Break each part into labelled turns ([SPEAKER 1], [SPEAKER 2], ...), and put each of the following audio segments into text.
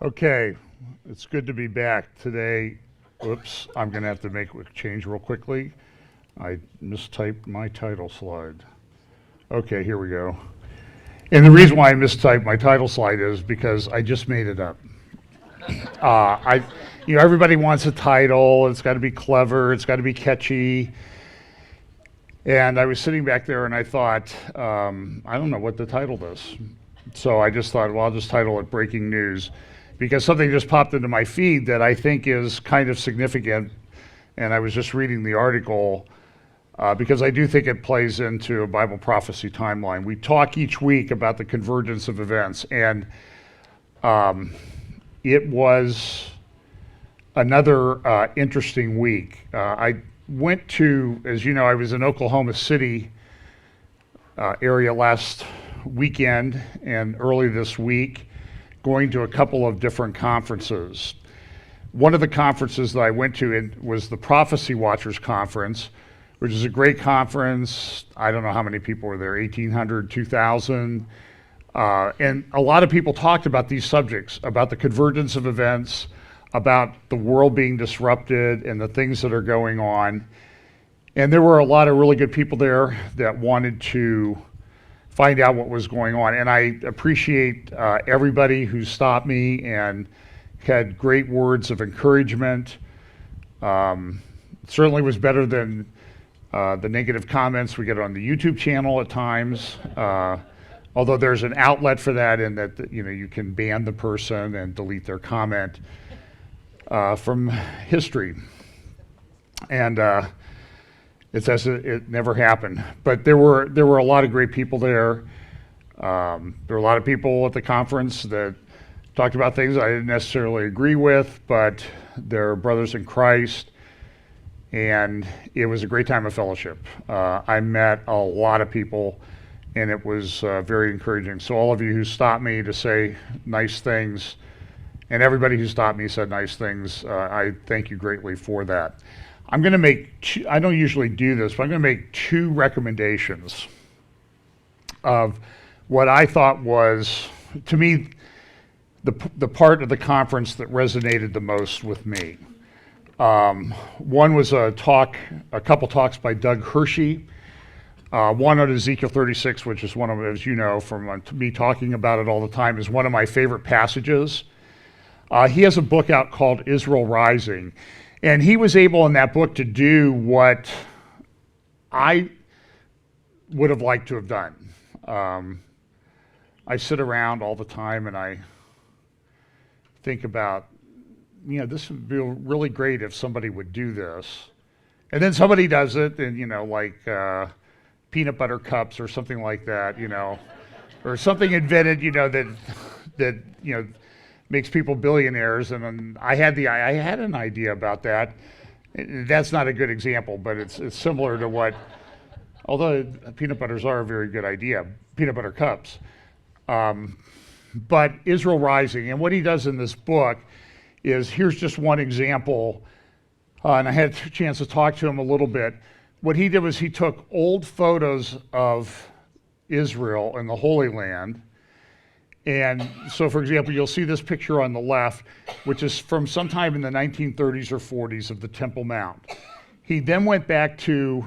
[SPEAKER 1] Okay, it's good to be back today. Oops, I'm going to have to make a change real quickly. I mistyped my title slide. Okay, here we go. And the reason why I mistyped my title slide is because I just made it up. Everybody wants a title. It's got to be clever. It's got to be catchy. And I was sitting back there and I thought, I don't know what to title this. So I just thought, well, I'll just title it Breaking News, because something just popped into my feed that I think is kind of significant. And I was just reading the article because I do think it plays into a Bible prophecy timeline. We talk each week about the convergence of events, and it was another interesting week. I went to, as you know, I was in Oklahoma City area last weekend and early this week, going to a couple of different conferences. One of the conferences that I went to was the Prophecy Watchers Conference, which is a great conference. I don't know how many people were there, 1,800, 2,000. And a lot of people talked about these subjects, about the convergence of events, about the world being disrupted and the things that are going on. And there were a lot of really good people there that wanted to find out what was going on. And I appreciate everybody who stopped me and had great words of encouragement. It certainly was better than the negative comments we get on the YouTube channel at times. Although there's an outlet for that, in that you can ban the person and delete their comment from history. And it's as it never happened. But there were a lot of great people there. There were a lot of people at the conference that talked about things I didn't necessarily agree with, but they're brothers in Christ. And it was a great time of fellowship. I met a lot of people, and it was very encouraging. So all of you who stopped me to say nice things, and everybody who stopped me said nice things, I thank you greatly for that. I'm going to make, I don't usually do this, but I'm going to make two recommendations of what I thought was, to me, the part of the conference that resonated the most with me. One was a couple talks by Doug Hershey. One on Ezekiel 36, which is one of, as you know, from me talking about it all the time, is one of my favorite passages. He has a book out called Israel Rising. And he was able in that book to do what I would have liked to have done. I sit around all the time and I think about, this would be really great if somebody would do this. And then somebody does it, and, like peanut butter cups or something like that, or something invented, that makes people billionaires. And I had an idea about that. That's not a good example, but it's similar to what, although peanut butters are a very good idea, peanut butter cups. But Israel Rising, and what he does in this book is, here's just one example, and I had a chance to talk to him a little bit. What he did was he took old photos of Israel and the Holy Land. And so, for example, you'll see this picture on the left, which is from sometime in the 1930s or 40s of the Temple Mount. He then went back to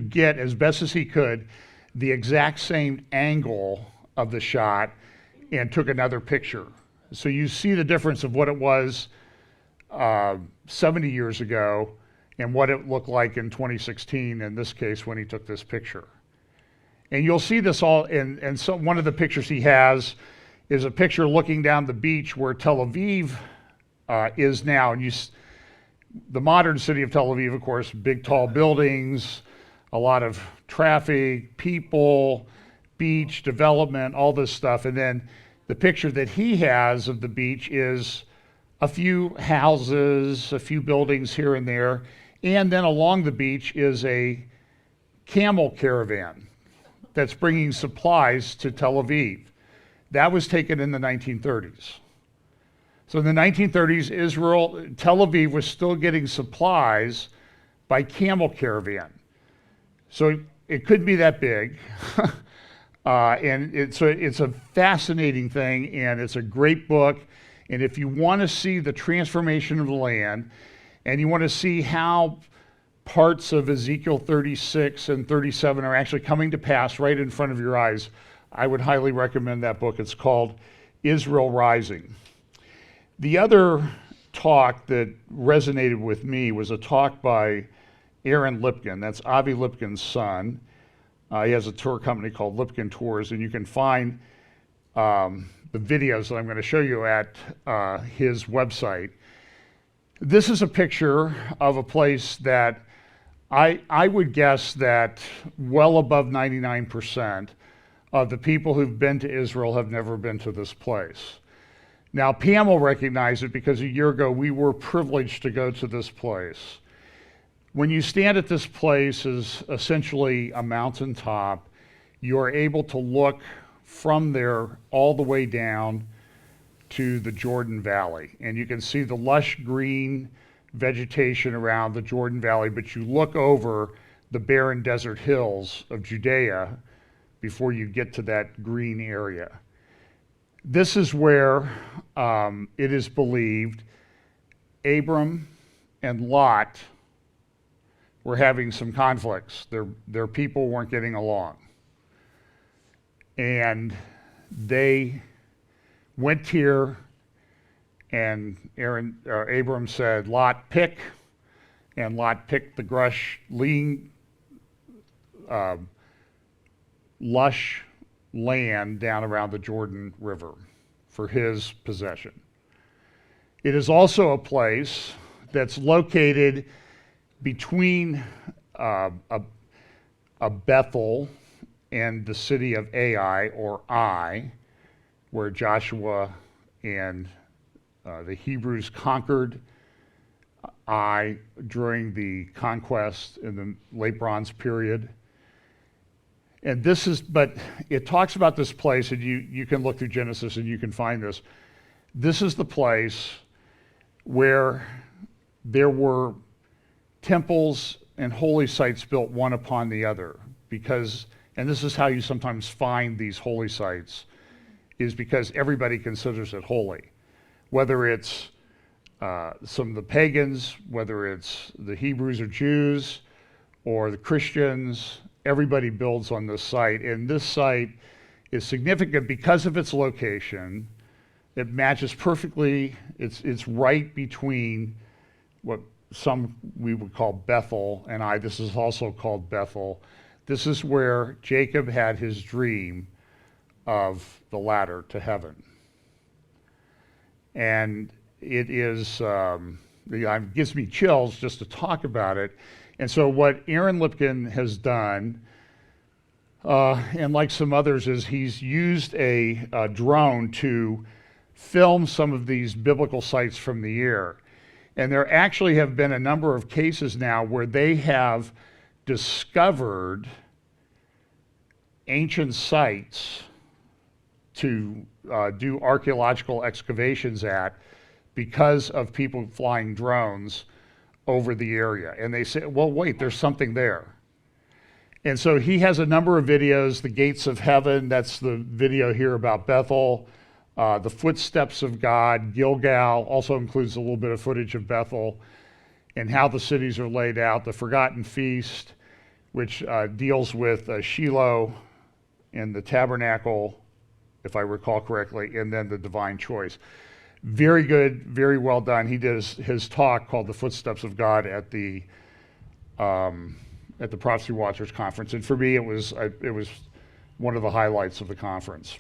[SPEAKER 1] get, as best as he could, the exact same angle of the shot and took another picture. So you see the difference of what it was 70 years ago and what it looked like in 2016, in this case, when he took this picture. And you'll see this all, and so one of the pictures he has is a picture looking down the beach where Tel Aviv is now. And the modern city of Tel Aviv, of course, big tall buildings, a lot of traffic, people, beach, development, all this stuff. And then the picture that he has of the beach is a few houses, a few buildings here and there. And then along the beach is a camel caravan that's bringing supplies to Tel Aviv. That was taken in the 1930s. So in the 1930s, Tel Aviv was still getting supplies by camel caravan. So it couldn't be that big. And it's a fascinating thing, and it's a great book. And if you want to see the transformation of the land, and you want to see how parts of Ezekiel 36 and 37 are actually coming to pass right in front of your eyes, I would highly recommend that book. It's called Israel Rising. The other talk that resonated with me was a talk by Aaron Lipkin. That's Avi Lipkin's son. He has a tour company called Lipkin Tours, and you can find the videos that I'm going to show you at his website. This is a picture of a place that I would guess that well above 99% of the people who've been to Israel have never been to this place. Now, Pam will recognize it because a year ago we were privileged to go to this place. When you stand at this place as essentially a mountaintop, you are able to look from there all the way down to the Jordan Valley. And you can see the lush green vegetation around the Jordan Valley, but you look over the barren desert hills of Judea before you get to that green area. This is where it is believed Abram and Lot were having some conflicts. Their people weren't getting along. And they went here, and Abram said, Lot, pick. And Lot picked the lean, lush land down around the Jordan River for his possession. It is also a place that's located between a Bethel and the city of Ai, or Ai, where Joshua and the Hebrews conquered Ai during the conquest in the late Bronze period. And but it talks about this place, and you can look through Genesis and you can find this. This is the place where there were temples and holy sites built one upon the other, and this is how you sometimes find these holy sites, is because everybody considers it holy. Whether it's some of the pagans, whether it's the Hebrews or Jews, or the Christians, everybody builds on this site. And this site is significant because of its location. It matches perfectly, it's right between what some we would call Bethel and Ai. This is also called Bethel. This is where Jacob had his dream of the ladder to heaven. And it is, it gives me chills just to talk about it. And so what Aaron Lipkin has done, and like some others, is he's used a drone to film some of these biblical sites from the air. And there actually have been a number of cases now where they have discovered ancient sites to do archaeological excavations at because of people flying drones over the area. And they say, well, wait, there's something there. And so he has a number of videos, the gates of heaven, that's the video here about Bethel, the footsteps of God, Gilgal, also includes a little bit of footage of Bethel, and how the cities are laid out, the Forgotten Feast, which deals with Shiloh and the tabernacle, if I recall correctly, and then the divine choice. Very good, very well done. He did his talk called The Footsteps of God at the Prophecy Watchers Conference. And for me, it was one of the highlights of the conference.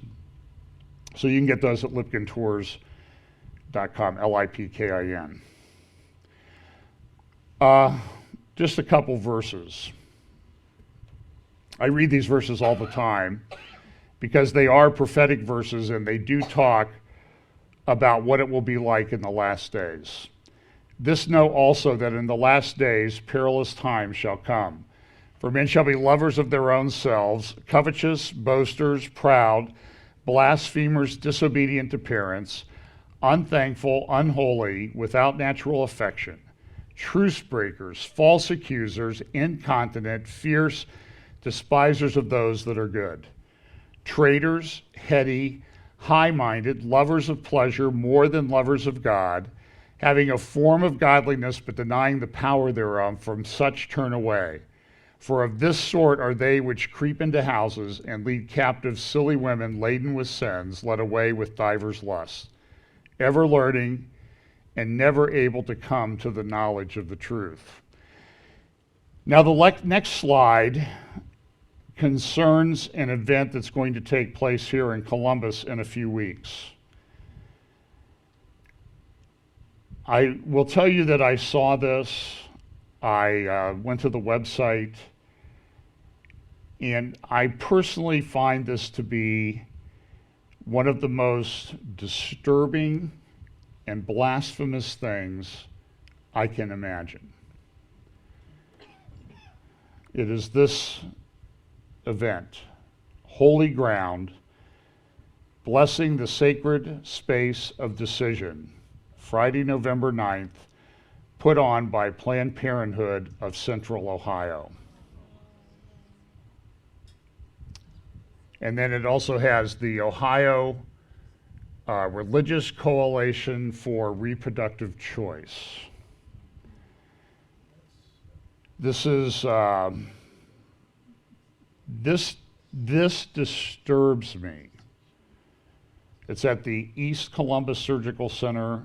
[SPEAKER 1] So you can get those at lipkintours.com, Lipkin. Just a couple verses. I read these verses all the time because they are prophetic verses and they do talk about what it will be like in the last days. This know also that in the last days perilous times shall come. For men shall be lovers of their own selves, covetous, boasters, proud, blasphemers, disobedient to parents, unthankful, unholy, without natural affection, truce breakers, false accusers, incontinent, fierce, despisers of those that are good, traitors, heady, high-minded, lovers of pleasure more than lovers of God, having a form of godliness but denying the power thereof, from such turn away. For of this sort are they which creep into houses and lead captive silly women laden with sins, led away with divers lusts, ever learning and never able to come to the knowledge of the truth. Now the next slide concerns an event that's going to take place here in Columbus in a few weeks. I will tell you that I saw this. I went to the website, and I personally find this to be one of the most disturbing and blasphemous things I can imagine. It is this event, holy ground, blessing the sacred space of decision, Friday, November 9th, put on by Planned Parenthood of Central Ohio. And then it also has the Ohio Religious Coalition for Reproductive Choice. This is this disturbs me. It's at the East Columbus Surgical Center,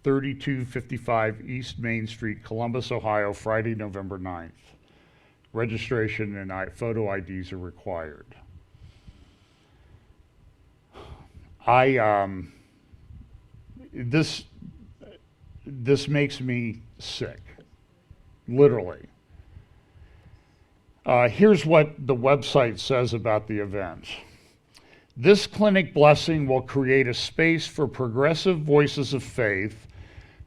[SPEAKER 1] 3255 East Main Street, Columbus, Ohio, Friday, November 9th. Registration and photo IDs are required. This makes me sick, literally. Here's what the website says about the event. This clinic blessing will create a space for progressive voices of faith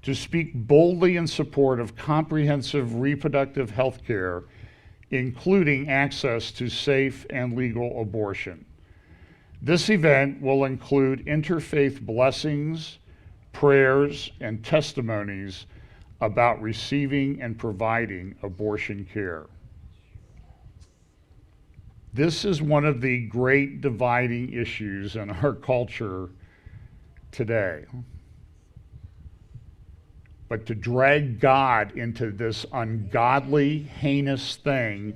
[SPEAKER 1] to speak boldly in support of comprehensive reproductive health care, including access to safe and legal abortion. This event will include interfaith blessings, prayers, and testimonies about receiving and providing abortion care. This is one of the great dividing issues in our culture today. But to drag God into this ungodly, heinous thing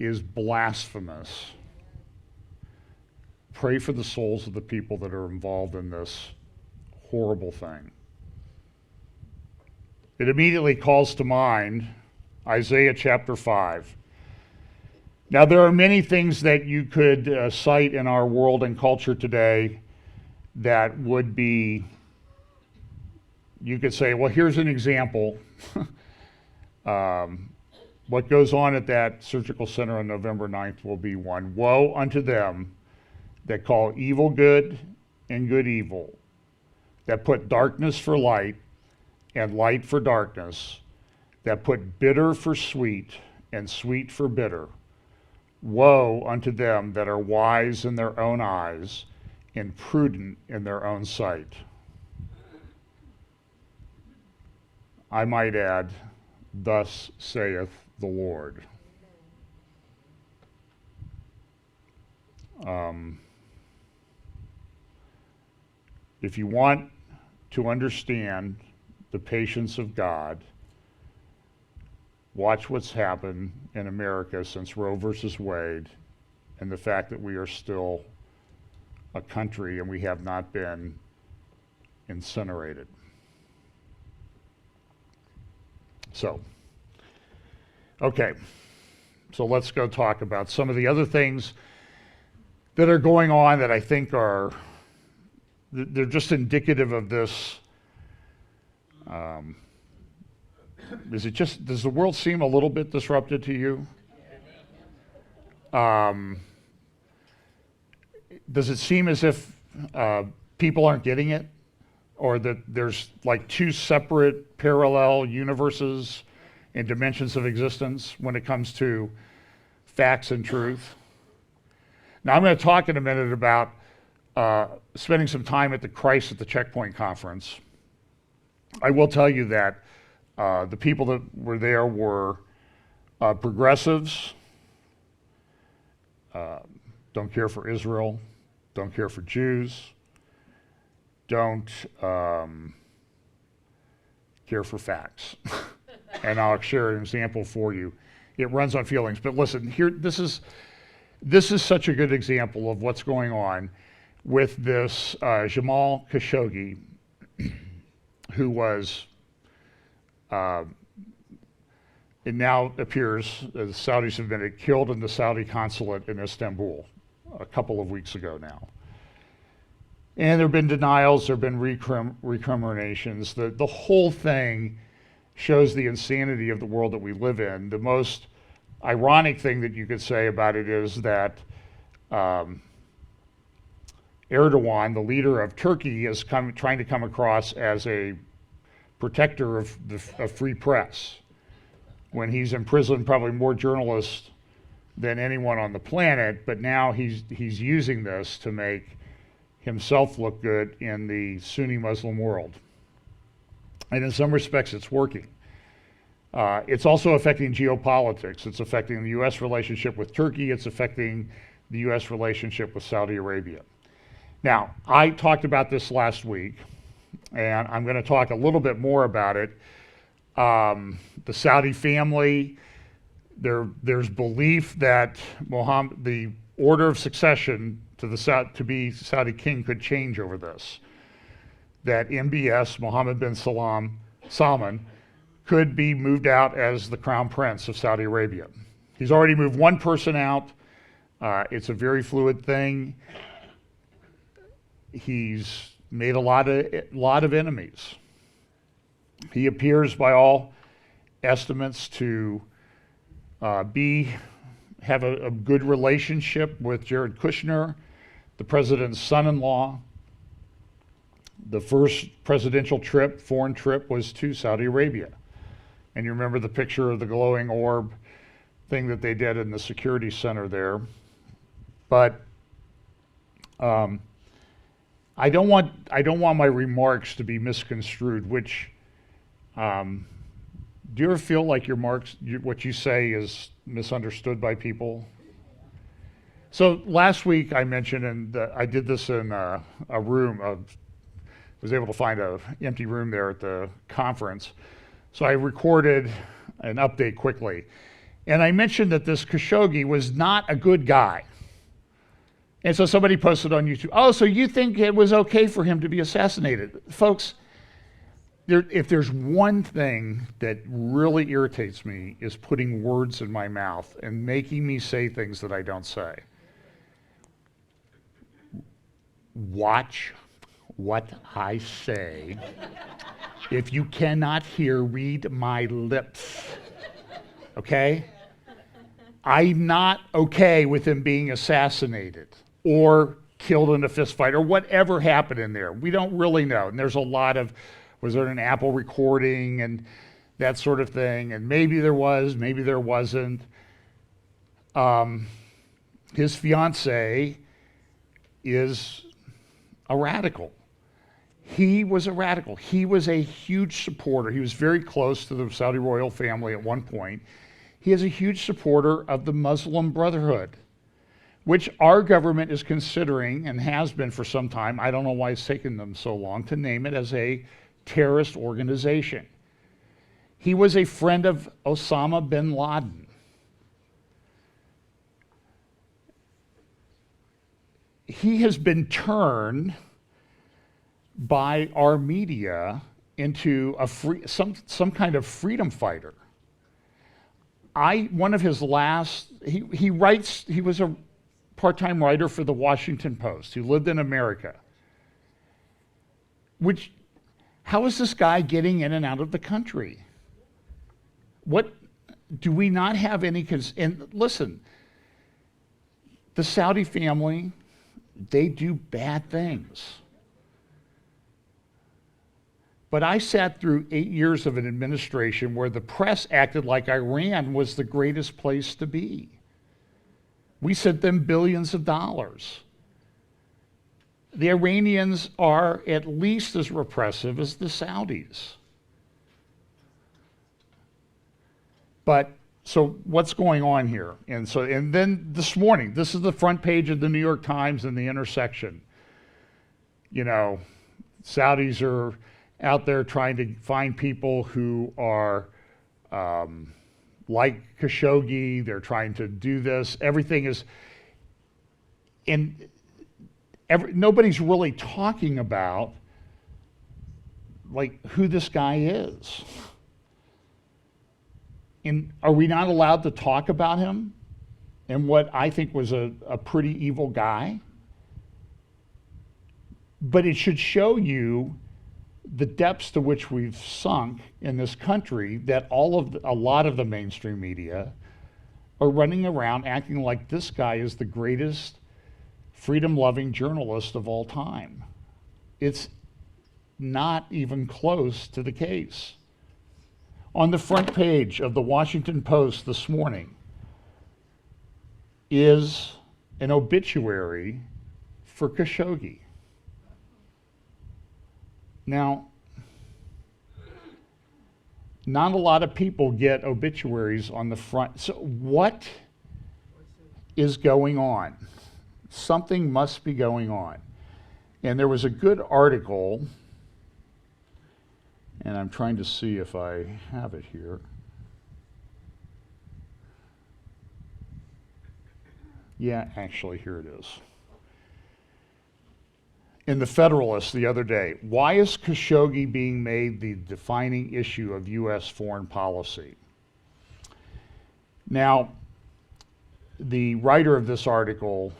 [SPEAKER 1] is blasphemous. Pray for the souls of the people that are involved in this horrible thing. It immediately calls to mind Isaiah chapter 5. Now, there are many things that you could cite in our world and culture today that would be, you could say, well, here's an example. What goes on at that surgical center on November 9th will be one. Woe unto them that call evil good and good evil, that put darkness for light and light for darkness, that put bitter for sweet and sweet for bitter. Woe unto them that are wise in their own eyes and prudent in their own sight. I might add, thus saith the Lord. If you want to understand the patience of God, watch what's happened in America since Roe versus Wade and the fact that we are still a country and we have not been incinerated. So, okay, so let's go talk about some of the other things that are going on that I think are, they're just indicative of this. Does the world seem a little bit disrupted to you? Does it seem as if people aren't getting it? Or that there's like two separate parallel universes and dimensions of existence when it comes to facts and truth? Now, I'm going to talk in a minute about spending some time at the Christ at the Checkpoint conference. I will tell you that the people that were there were progressives, don't care for Israel, don't care for Jews, don't care for facts. And I'll share an example for you. It runs on feelings, but listen, here, this is such a good example of what's going on with this Jamal Khashoggi, who was, it now appears the Saudis have been killed in the Saudi consulate in Istanbul a couple of weeks ago now. And there have been denials, there have been recriminations. The whole thing shows the insanity of the world that we live in. The most ironic thing that you could say about it is that Erdogan, the leader of Turkey, is trying to come across as a protector of free press, when he's imprisoned probably more journalists than anyone on the planet, but now he's using this to make himself look good in the Sunni Muslim world. And in some respects, it's working. It's also affecting geopolitics. It's affecting the U.S. relationship with Turkey. It's affecting the U.S. relationship with Saudi Arabia. Now, I talked about this last week, and I'm going to talk a little bit more about it. The Saudi family, there's belief that the order of succession to be Saudi king could change over this. That MBS, Mohammed bin Salman, could be moved out as the crown prince of Saudi Arabia. He's already moved one person out. It's a very fluid thing. He's made a lot of enemies. He appears, by all estimates, to have a good relationship with Jared Kushner, the president's son-in-law. The first presidential foreign trip, was to Saudi Arabia. And you remember the picture of the glowing orb thing that they did in the security center there. But I don't want my remarks to be misconstrued, which, do you ever feel like what you say is misunderstood by people? So last week I mentioned, and I did this in a room was able to find an empty room there at the conference. So I recorded an update quickly. And I mentioned that this Khashoggi was not a good guy. And so somebody posted on YouTube, oh, so you think it was okay for him to be assassinated? Folks, if there's one thing that really irritates me, is putting words in my mouth and making me say things that I don't say. Watch what I say. If you cannot hear, read my lips. Okay? I'm not okay with him being assassinated or killed in a fist fight or whatever happened in there. We don't really know. And there's a lot of, was there an Apple recording and that sort of thing? And maybe there was, maybe there wasn't. His fiance is a radical. He was a radical. He was a huge supporter. He was very close to the Saudi royal family at one point. He is a huge supporter of the Muslim Brotherhood, which our government is considering, and has been for some time, I don't know why it's taken them so long, to name it as a terrorist organization. He was a friend of Osama bin Laden. He has been by our media into some kind of freedom fighter. One of his last, he was a part-time writer for the Washington Post. He lived in America. How is this guy getting in and out of the country? What, do we not have any, and listen, the Saudi family, they do bad things. But I sat through 8 years of an administration where the press acted like Iran was the greatest place to be. We sent them billions of dollars. The Iranians are at least as repressive as the Saudis. But So what's going on here? And then this morning, this is the front page of the New York Times in the intersection. You know, Saudis are out there trying to find people who are like Khashoggi. They're trying to do this. Everything is, and nobody's really talking about like who this guy is. And are we not allowed to talk about him and what I think was a pretty evil guy? But it should show you the depths to which we've sunk in this country, that a lot of the mainstream media are running around acting like this guy is the greatest freedom-loving journalist of all time. It's not even close to the case. On the front page of the Washington Post this morning is an obituary for Khashoggi. Now, not a lot of people get obituaries on the front. So what is going on? Something must be going on. And there was a good article, and I'm trying to see if I have it here. Yeah, actually, here it is. In the Federalist the other day, why is Khashoggi being made the defining issue of U.S. foreign policy? Now, the writer of this article,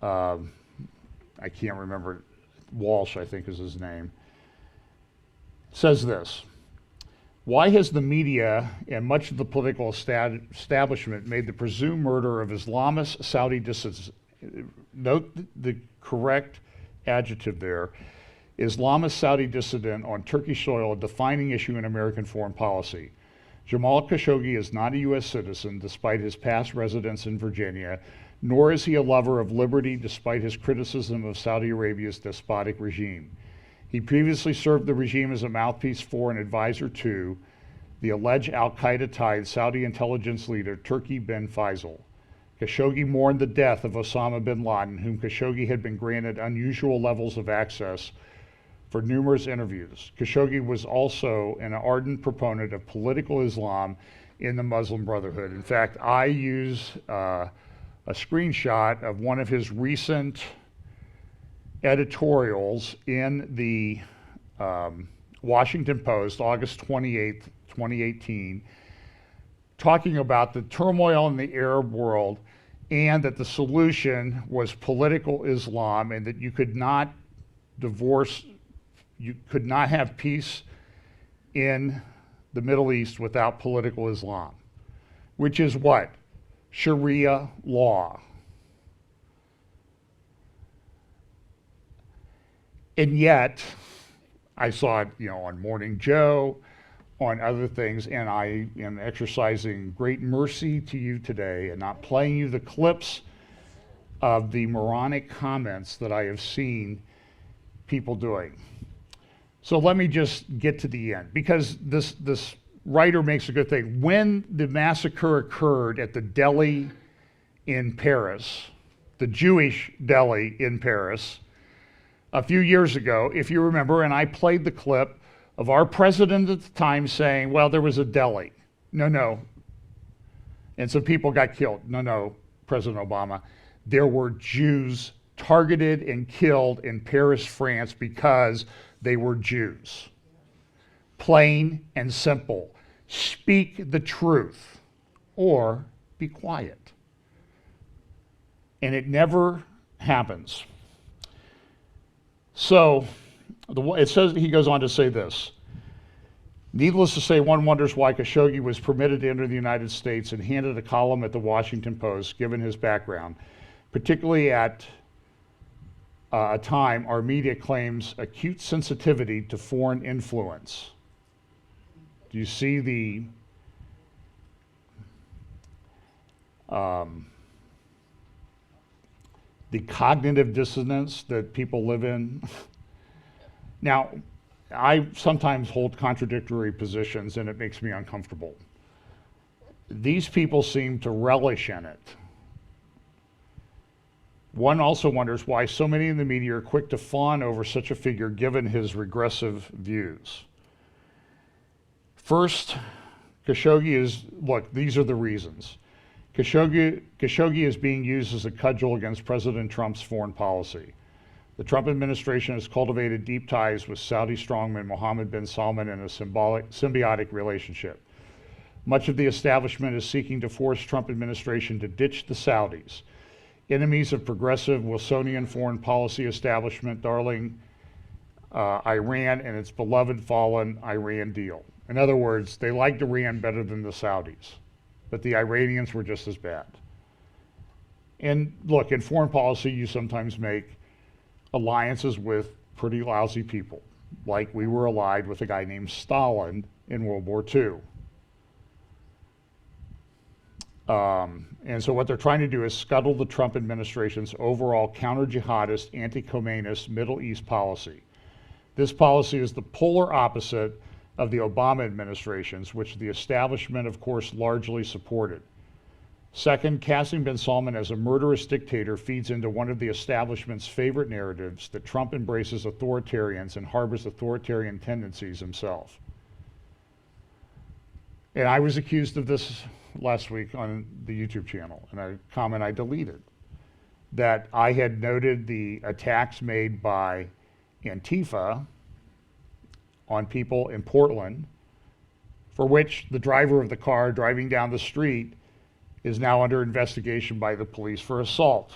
[SPEAKER 1] I can't remember, Walsh, I think is his name, says this: why has the media and much of the political establishment made the presumed murder of Islamist Saudi dissidents, note the correct adjective there, Islamist Saudi dissident on Turkish soil, a defining issue in American foreign policy? Jamal Khashoggi is not a U.S. citizen despite his past residence in Virginia, nor is he a lover of liberty despite his criticism of Saudi Arabia's despotic regime. He previously served the regime as a mouthpiece for and advisor to the alleged al-Qaeda-tied Saudi intelligence leader Turki bin Faisal. Khashoggi mourned the death of Osama bin Laden, whom Khashoggi had been granted unusual levels of access for numerous interviews. Khashoggi was also an ardent proponent of political Islam in the Muslim Brotherhood. In fact, I use a screenshot of one of his recent editorials in the Washington Post, August 28th, 2018, talking about the turmoil in the Arab world and that the solution was political Islam, and that you could not have peace in the Middle East without political Islam, which is what? Sharia law. And yet, I saw it, on Morning Joe, on other things, and I am exercising great mercy to you today and not playing you the clips of the moronic comments that I have seen people doing. So let me just get to the end, because this writer makes a good thing. When the massacre occurred at the deli in Paris, the Jewish deli in Paris, a few years ago, if you remember, and I played the clip of our president at the time saying, well, there was a deli. No. And some people got killed. No, President Obama. There were Jews targeted and killed in Paris, France, because they were Jews. Plain and simple. Speak the truth or be quiet. And it never happens. So it says, he goes on to say this: needless to say, one wonders why Khashoggi was permitted to enter the United States and handed a column at the Washington Post, given his background, particularly at a time our media claims acute sensitivity to foreign influence. Do you see the cognitive dissonance that people live in? Now, I sometimes hold contradictory positions, and it makes me uncomfortable. these people seem to relish in it. One also wonders why so many in the media are quick to fawn over such a figure given his regressive views. First, Khashoggi is, look, these are the reasons. Khashoggi is being used as a cudgel against President Trump's foreign policy. The Trump administration has cultivated deep ties with Saudi strongman Mohammed bin Salman in a symbiotic relationship. Much of the establishment is seeking to force Trump administration to ditch the Saudis, enemies of progressive Wilsonian foreign policy establishment, darling Iran and its beloved fallen Iran deal. In other words, they liked Iran better than the Saudis, but the Iranians were just as bad. And look, in foreign policy, you sometimes make alliances with pretty lousy people, like we were allied with a guy named Stalin in World War II. And so what they're trying to do is scuttle the Trump administration's overall counter-jihadist, anti-communist Middle East policy. This policy is the polar opposite of the Obama administration's, which the establishment, of course, largely supported. Second, casting bin Salman as a murderous dictator feeds into one of the establishment's favorite narratives that Trump embraces authoritarians and harbors authoritarian tendencies himself. And I was accused of this last week on the YouTube channel, and a comment I deleted, that I had noted the attacks made by Antifa on people in Portland, for which the driver of the car driving down the street is now under investigation by the police for assault.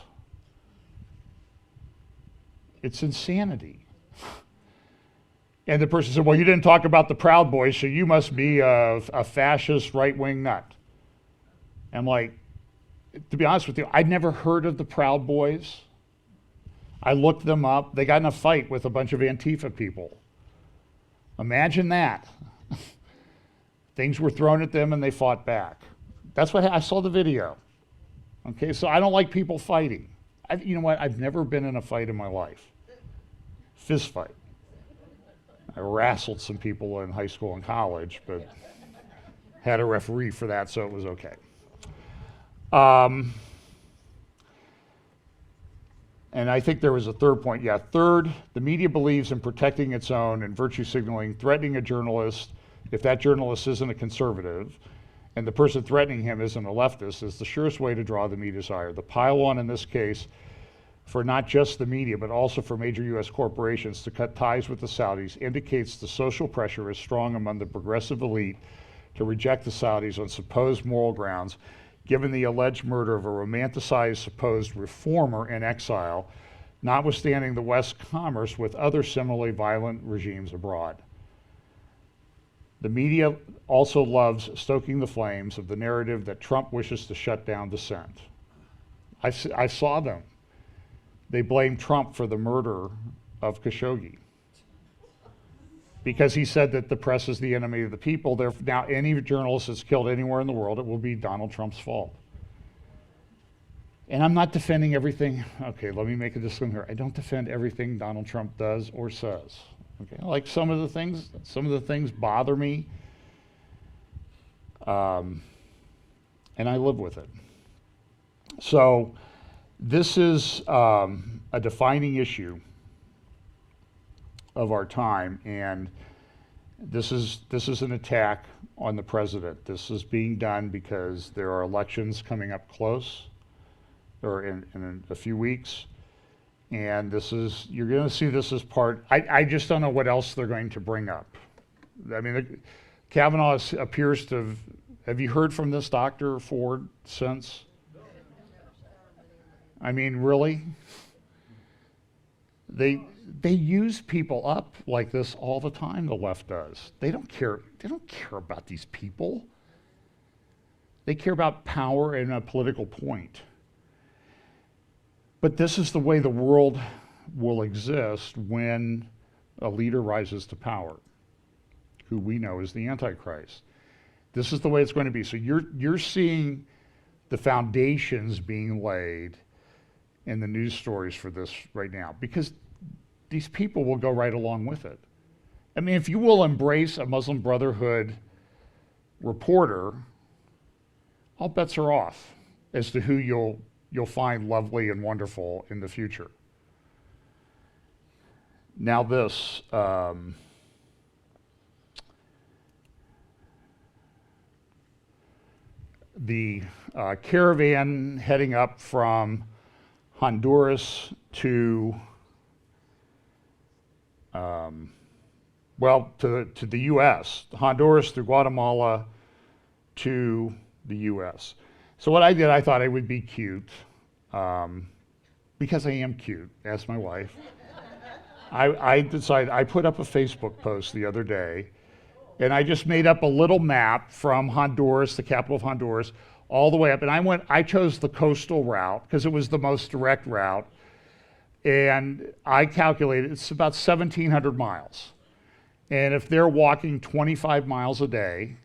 [SPEAKER 1] It's insanity. And the person said, well, you didn't talk about the Proud Boys, so you must be a fascist right-wing nut. I'm like, to be honest with you, I'd never heard of the Proud Boys. I looked them up. They got in a fight with a bunch of Antifa people. Imagine that. Things were thrown at them and they fought back. That's what I saw the video. Okay, so I don't like people fighting. You know what? I've never been in a fight in my life. Fist fight. I wrestled some people in high school and college, but had a referee for that, so it was okay. And I think there was a third point. Yeah, third, the media believes in protecting its own and virtue signaling, threatening a journalist if that journalist isn't a conservative and the person threatening him isn't a leftist is the surest way to draw the media's ire. The pile-on in this case for not just the media, but also for major U.S. corporations to cut ties with the Saudis indicates the social pressure is strong among the progressive elite to reject the Saudis on supposed moral grounds, given the alleged murder of a romanticized supposed reformer in exile, notwithstanding the West's commerce with other similarly violent regimes abroad. The media also loves stoking the flames of the narrative that Trump wishes to shut down dissent. I saw them. They blame Trump for the murder of Khashoggi because he said that the press is the enemy of the people. Now, any journalist that's killed anywhere in the world, it will be Donald Trump's fault. And I'm not defending everything. Okay, let me make a disclaimer here. I don't defend everything Donald Trump does or says. Okay, like some of the things bother me, and I live with it. So this is a defining issue of our time, and this is an attack on the president. This is being done because there are elections coming up close, or in a few weeks. And you're going to see this as part, I just don't know what else they're going to bring up. I mean, Kavanaugh appears to have you heard from this Dr. Ford since? I mean, really? They use people up like this all the time, the left does. They don't care about these people. They care about power and a political point. But this is the way the world will exist when a leader rises to power, who we know is the Antichrist. This is the way it's going to be. So you're seeing the foundations being laid in the news stories for this right now, because these people will go right along with it. I mean, if you will embrace a Muslim Brotherhood reporter all bets are off as to who you'll find lovely and wonderful in the future. Now this, the caravan heading up from Honduras to to the U.S., Honduras through Guatemala to the U.S. So what I did, I thought I would be cute, because I am cute, asked my wife. I decided, I put up a Facebook post the other day, and I just made up a little map from Honduras, the capital of Honduras, all the way up. And I chose the coastal route because it was the most direct route. And I calculated it's about 1,700 miles. And if they're walking 25 miles a day,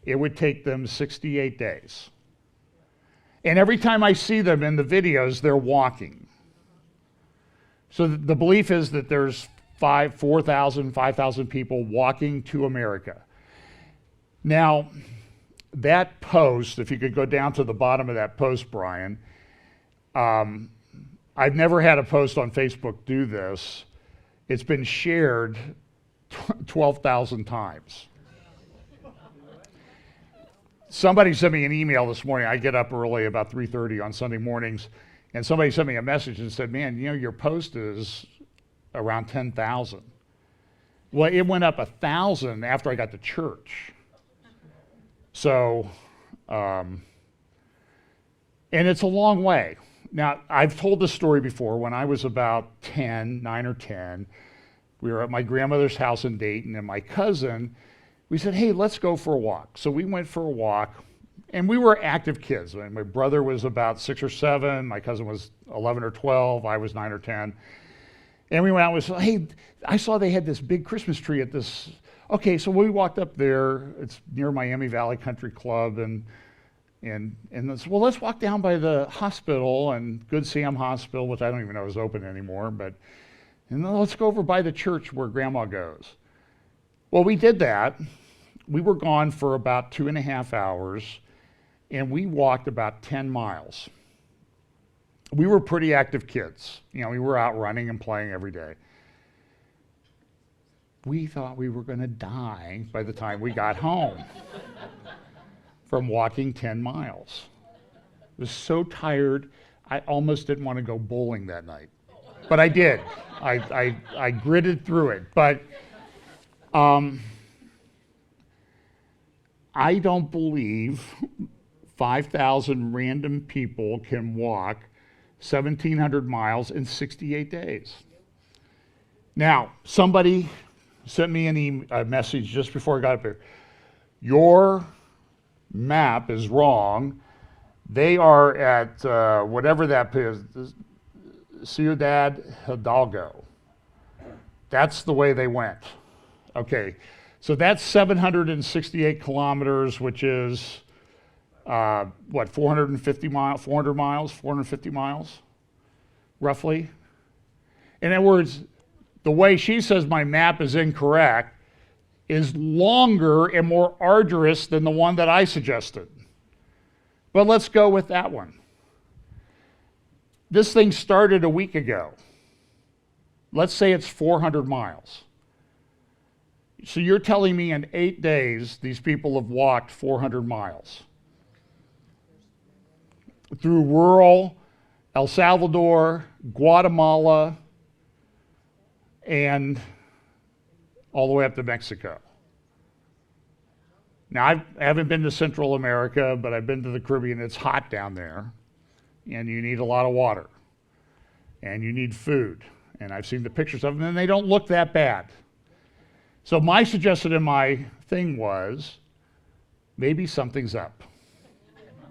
[SPEAKER 1] it would take them 68 days. And every time I see them in the videos, they're walking. So the belief is that there's 4,000, 5,000 people walking to America. Now, that post, if you could go down to the bottom of that post, Brian, I've never had a post on Facebook do this. It's been shared 12,000 times. Somebody sent me an email this morning. I get up early, about 3:30 on Sunday mornings, and somebody sent me a message and said, man, you know, your post is around 10,000. Well, it went up 1,000 after I got to church. So, and it's a long way. Now, I've told this story before. When I was about 9 or 10, we were at my grandmother's house in Dayton, and my cousin, we said, hey, let's go for a walk. So we went for a walk, and we were active kids. My brother was about 6 or 7, my cousin was 11 or 12, I was 9 or 10. And we went out and said, hey, I saw they had this big Christmas tree at this. Okay, so we walked up there. It's near Miami Valley Country Club, and said, well, let's walk down by the hospital, and Good Sam Hospital, which I don't even know is open anymore, and then let's go over by the church where Grandma goes. Well, we did that. We were gone for about 2.5 hours, and we walked about 10 miles. We were pretty active kids. You know, we were out running and playing every day. We thought we were going to die by the time we got home from walking 10 miles. I was so tired, I almost didn't want to go bowling that night. But I did. I gritted through it. But I don't believe 5,000 random people can walk 1,700 miles in 68 days. Now, somebody sent me a message just before I got up here. Your map is wrong. They are at whatever that is, Ciudad Hidalgo. That's the way they went. Okay, so that's 768 kilometers, which is 450 miles, 400 miles, 450 miles, roughly. In other words, the way she says my map is incorrect is longer and more arduous than the one that I suggested. But let's go with that one. This thing started a week ago. Let's say it's 400 miles. So you're telling me in 8 days, these people have walked 400 miles through rural El Salvador, Guatemala, and all the way up to Mexico. Now, I haven't been to Central America, but I've been to the Caribbean. It's hot down there, and you need a lot of water, and you need food. And I've seen the pictures of them, and they don't look that bad. So my suggestion in my thing was, maybe something's up.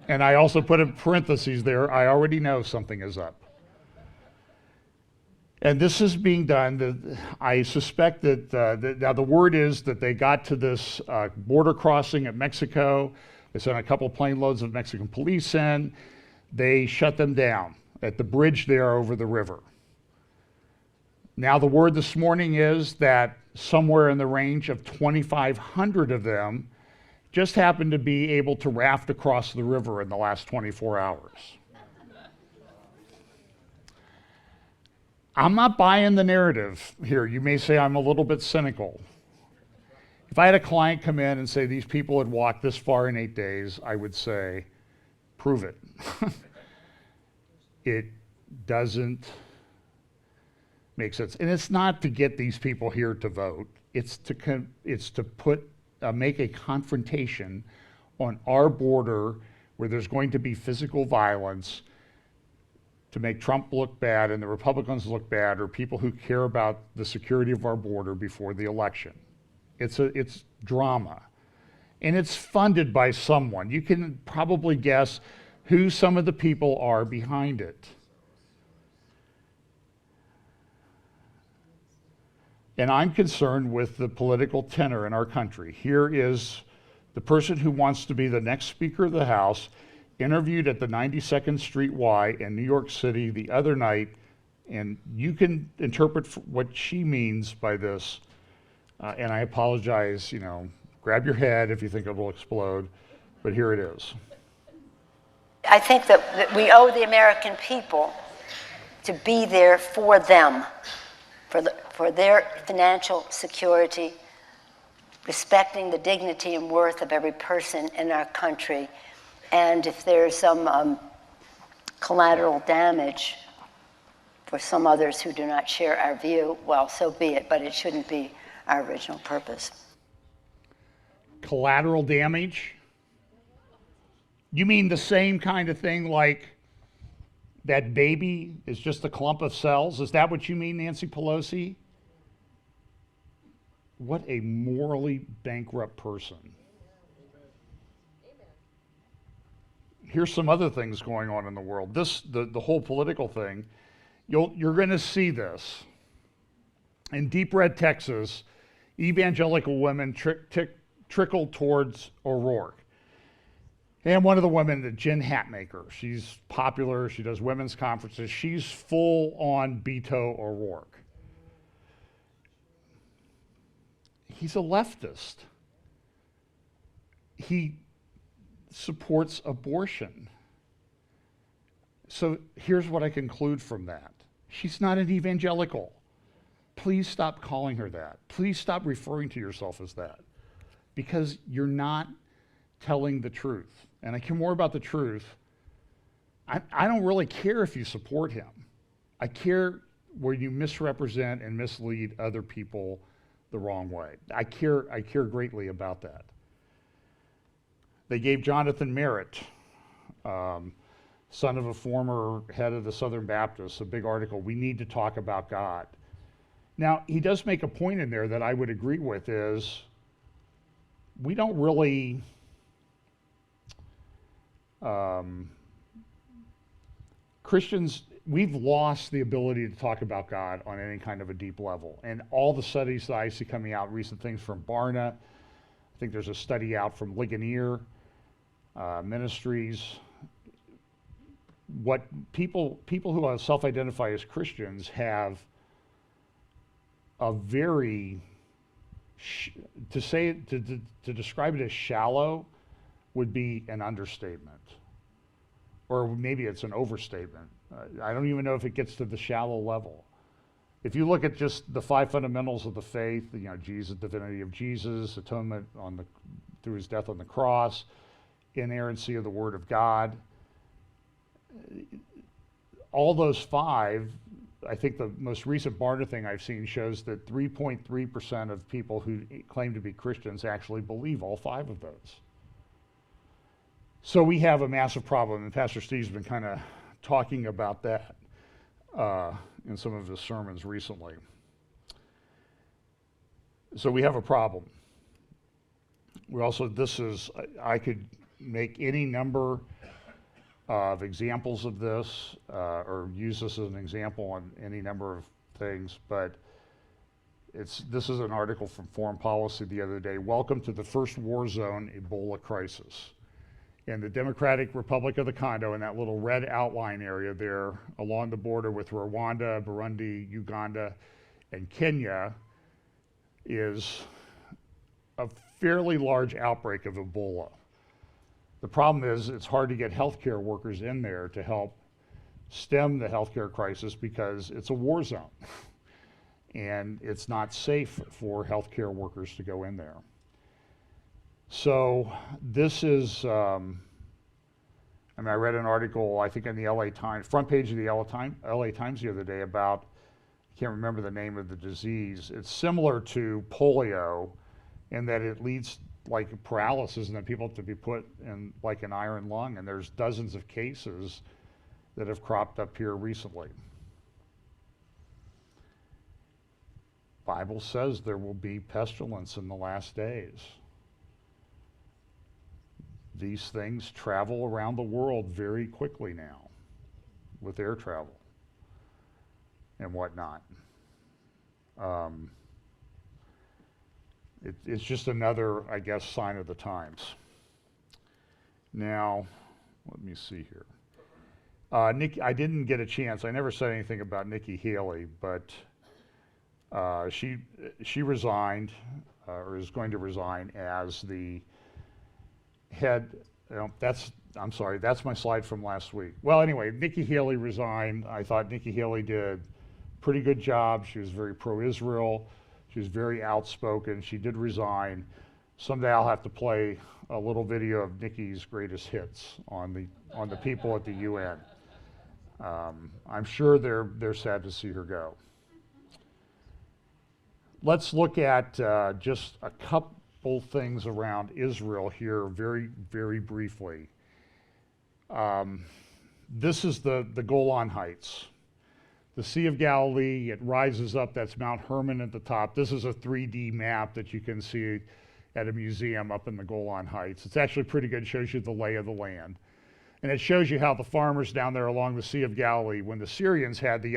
[SPEAKER 1] And I also put in parentheses there, I already know something is up. And this is being done. I suspect that, now the word is that they got to this border crossing at Mexico. They sent a couple plane loads of Mexican police in. They shut them down at the bridge there over the river. Now the word this morning is that somewhere in the range of 2,500 of them just happened to be able to raft across the river in the last 24 hours. I'm not buying the narrative here. You may say I'm a little bit cynical. If I had a client come in and say these people had walked this far in 8 days, I would say, prove it. It doesn't make sense. And it's not to get these people here to vote. It's to make a confrontation on our border where there's going to be physical violence to make Trump look bad and the Republicans look bad, or people who care about the security of our border before the election. It's drama. And it's funded by someone. You can probably guess who some of the people are behind it. And I'm concerned with the political tenor in our country. Here is the person who wants to be the next Speaker of the House, interviewed at the 92nd Street Y in New York City the other night, and you can interpret what she means by this. And I apologize, grab your head if you think it will explode, but here it is.
[SPEAKER 2] I think that we owe the American people to be there for them, for their financial security, respecting the dignity and worth of every person in our country. And if there's some collateral damage for some others who do not share our view, well, so be it, but it shouldn't be our original purpose.
[SPEAKER 1] Collateral damage? You mean the same kind of thing like that baby is just a clump of cells? Is that what you mean, Nancy Pelosi? What a morally bankrupt person. Here's some other things going on in the world. The whole political thing, you're going to see this. In Deep Red, Texas, evangelical women trickled towards O'Rourke. And one of the women, Jen Hatmaker, she's popular, she does women's conferences, she's full on Beto O'Rourke. He's a leftist. He supports abortion. So here's what I conclude from that. She's not an evangelical. Please stop calling her that. Please stop referring to yourself as that, because you're not telling the truth. And I care more about the truth. I don't really care if you support him. I care where you misrepresent and mislead other people the wrong way. I care greatly about that. They gave Jonathan Merritt, son of a former head of the Southern Baptists, a big article, "We Need to Talk About God." Now, he does make a point in there that I would agree with, is we don't really Christians, we've lost the ability to talk about God on any kind of a deep level. And all the studies that I see coming out, recent things from Barna, I think there's a study out from Ligonier Ministries, what people who self-identify as Christians have a very, to describe it as shallow would be an understatement. Or maybe it's an overstatement. I don't even know if it gets to the shallow level. If you look at just the 5 fundamentals of the faith, Jesus, divinity of Jesus, atonement through his death on the cross, inerrancy of the Word of God, all those 5, I think the most recent Barna thing I've seen shows that 3.3% of people who claim to be Christians actually believe all 5 of those. So we have a massive problem, and Pastor Steve's been kind of talking about that in some of his sermons recently. So we have a problem. We also, I could make any number of examples of this, or use this as an example on any number of things, but this is an article from Foreign Policy the other day. "Welcome to the first war zone Ebola crisis." In the Democratic Republic of the Congo, in that little red outline area there along the border with Rwanda, Burundi, Uganda, and Kenya, is a fairly large outbreak of Ebola. The problem is it's hard to get healthcare workers in there to help stem the healthcare crisis because it's a war zone and it's not safe for healthcare workers to go in there. So this is, I read an article, I think in the LA Times, front page of the LA Times the other day about, I can't remember the name of the disease. It's similar to polio in that it leads like paralysis and then people have to be put in like an iron lung, and there's dozens of cases that have cropped up here recently. Bible says there will be pestilence in the last days. These things travel around the world very quickly now with air travel and whatnot. It's just another, I guess, sign of the times. Now, let me see here. I didn't get a chance. I never said anything about Nikki Haley, but she resigned, or is going to resign as the head. I'm sorry, that's my slide from last week. Well, anyway, Nikki Haley resigned. I thought Nikki Haley did a pretty good job. She was very pro-Israel. She was very outspoken. She did resign. Someday I'll have to play a little video of Nikki's greatest hits on the people at the UN. I'm sure they're sad to see her go. Let's look at just a couple things around Israel here very, very briefly. This is the Golan Heights. The Sea of Galilee, it rises up, that's Mount Hermon at the top. This is a 3D map that you can see at a museum up in the Golan Heights. It's actually pretty good, shows you the lay of the land. And it shows you how the farmers down there along the Sea of Galilee, when the Syrians had the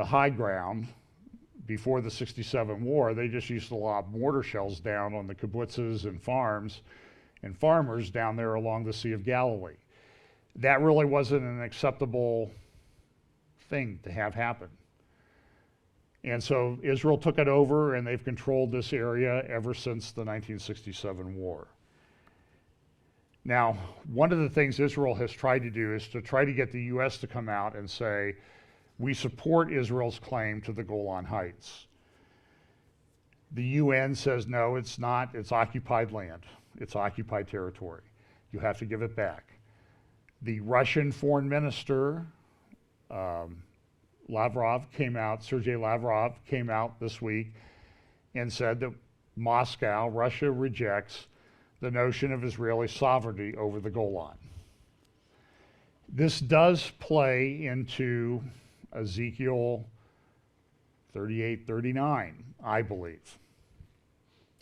[SPEAKER 1] high ground before the 67 war, they just used to lob mortar shells down on the kibbutzes and farms and farmers down there along the Sea of Galilee. That really wasn't an acceptable thing to have happen. And so Israel took it over and they've controlled this area ever since the 1967 war. Now, one of the things Israel has tried to do is to try to get the US to come out and say, we support Israel's claim to the Golan Heights. The UN says, no, it's not. It's occupied land. It's occupied territory. You have to give it back. The Russian foreign minister, Sergei Lavrov came out this week and said that Russia rejects the notion of Israeli sovereignty over the Golan. This does play into Ezekiel 38-39, I believe.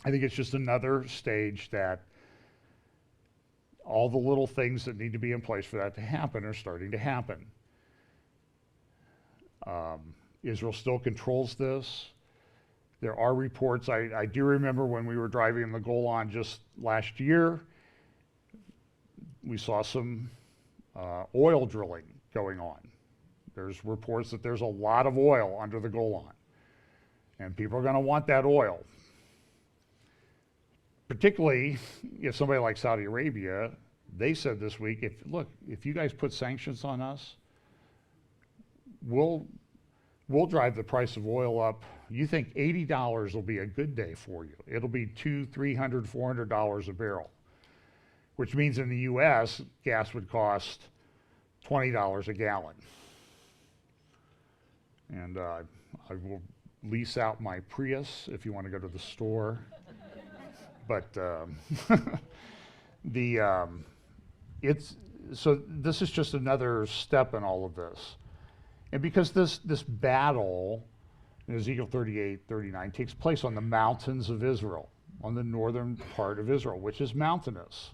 [SPEAKER 1] I think it's just another stage that all the little things that need to be in place for that to happen are starting to happen. Israel still controls this. There are reports, I do remember when we were driving in the Golan just last year, we saw some oil drilling going on. There's reports that there's a lot of oil under the Golan, and people are going to want that oil. Particularly if somebody like Saudi Arabia, they said this week, if you guys put sanctions on us, we'll drive the price of oil up. You think $80 will be a good day for you. It'll be $200, $300, $400 a barrel, which means in the US, gas would cost $20 a gallon. And I will lease out my Prius if you want to go to the store. But so this is just another step in all of this. And because this battle in Ezekiel 38-39 takes place on the mountains of Israel, on the northern part of Israel, which is mountainous.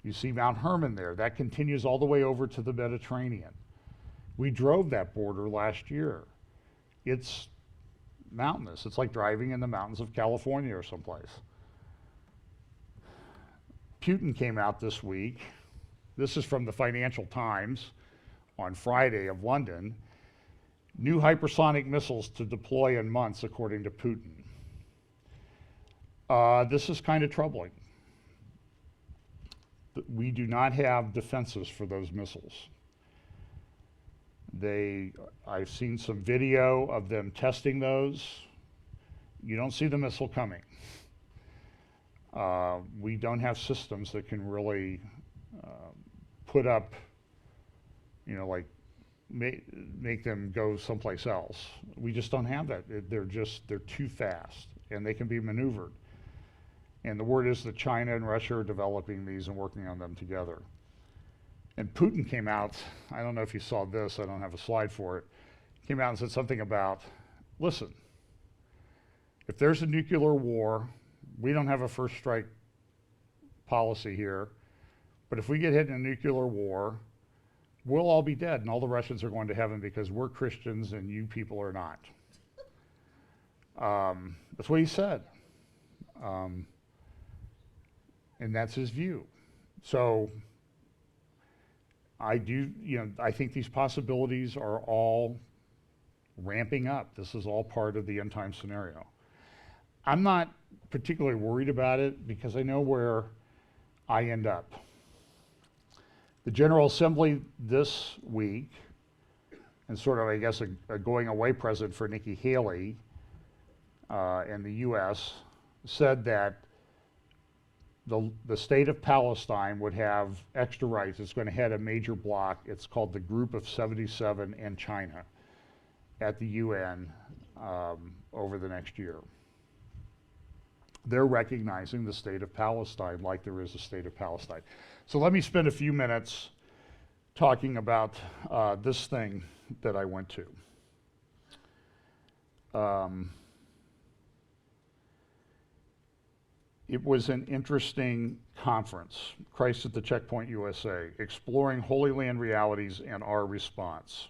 [SPEAKER 1] You see Mount Hermon there. That continues all the way over to the Mediterranean. We drove that border last year. It's mountainous. It's like driving in the mountains of California or someplace. Putin came out this week. This is from the Financial Times on Friday of London. New hypersonic missiles to deploy in months, according to Putin. This is kind of troubling. We do not have defenses for those missiles. I've seen some video of them testing those. You don't see the missile coming. We don't have systems that can really put up, like make them go someplace else. We just don't have that. They're too fast, and they can be maneuvered. And the word is that China and Russia are developing these and working on them together. And Putin came out, I don't know if you saw this, I don't have a slide for it, came out and said something about, listen, if there's a nuclear war, we don't have a first strike policy here, but if we get hit in a nuclear war, we'll all be dead and all the Russians are going to heaven because we're Christians and you people are not. That's what he said. And that's his view. So I think these possibilities are all ramping up. This is all part of the end time scenario. I'm not particularly worried about it because I know where I end up. The General Assembly this week, and sort of, I guess, a going away present for Nikki Haley in the US, said that the state of Palestine would have extra rights. It's going to head a major bloc. It's called the Group of 77 and China at the UN over the next year. They're recognizing the state of Palestine like there is a state of Palestine. So let me spend a few minutes talking about this thing that I went to. It was an interesting conference, Christ at the Checkpoint USA, exploring Holy Land realities and our response.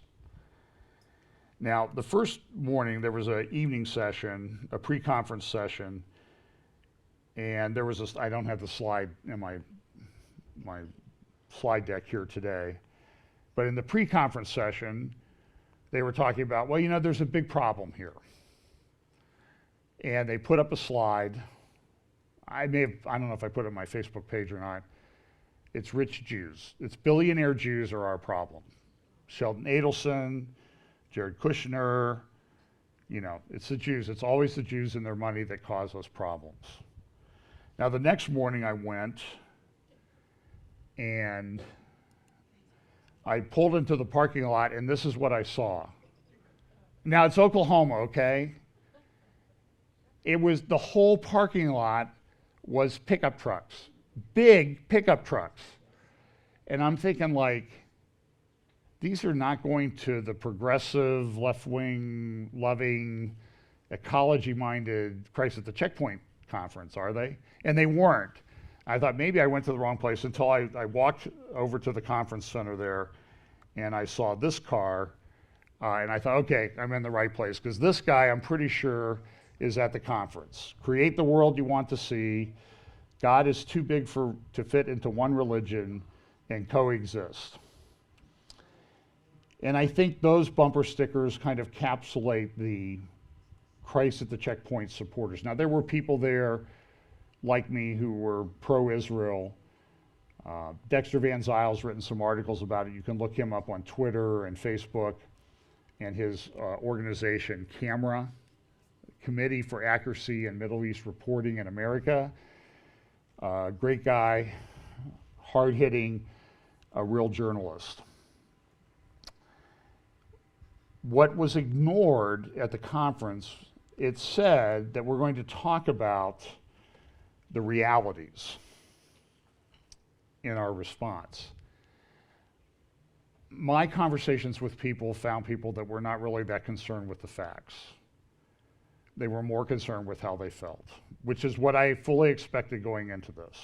[SPEAKER 1] Now, the first morning there was an evening session, a pre-conference session, and there was I don't have the slide in my slide deck here today, but in the pre-conference session, they were talking about, well, there's a big problem here. And they put up a slide. I don't know if I put it on my Facebook page or not. It's rich Jews. It's billionaire Jews are our problem. Sheldon Adelson, Jared Kushner, it's the Jews. It's always the Jews and their money that cause us problems. Now, the next morning I went and I pulled into the parking lot and this is what I saw. Now, it's Oklahoma, okay? It was the whole parking lot was pickup trucks, big pickup trucks. And I'm thinking these are not going to the progressive, left-wing, loving, ecology-minded Christ at the Checkpoint conference, are they? And they weren't. I thought maybe I went to the wrong place until I walked over to the conference center there and I saw this car and I thought, okay, I'm in the right place because this guy, I'm pretty sure, is at the conference. Create the world you want to see. God is too big to fit into one religion and coexist. And I think those bumper stickers kind of encapsulate the Christ at the Checkpoint supporters. Now, there were people there like me who were pro-Israel. Dexter Van Zyle's written some articles about it. You can look him up on Twitter and Facebook, and his organization, CAMERA, Committee for Accuracy in Middle East Reporting in America. Great guy, hard-hitting, a real journalist. What was ignored at the conference, it said that we're going to talk about the realities in our response. My conversations with people found people that were not really that concerned with the facts. They were more concerned with how they felt, which is what I fully expected going into this.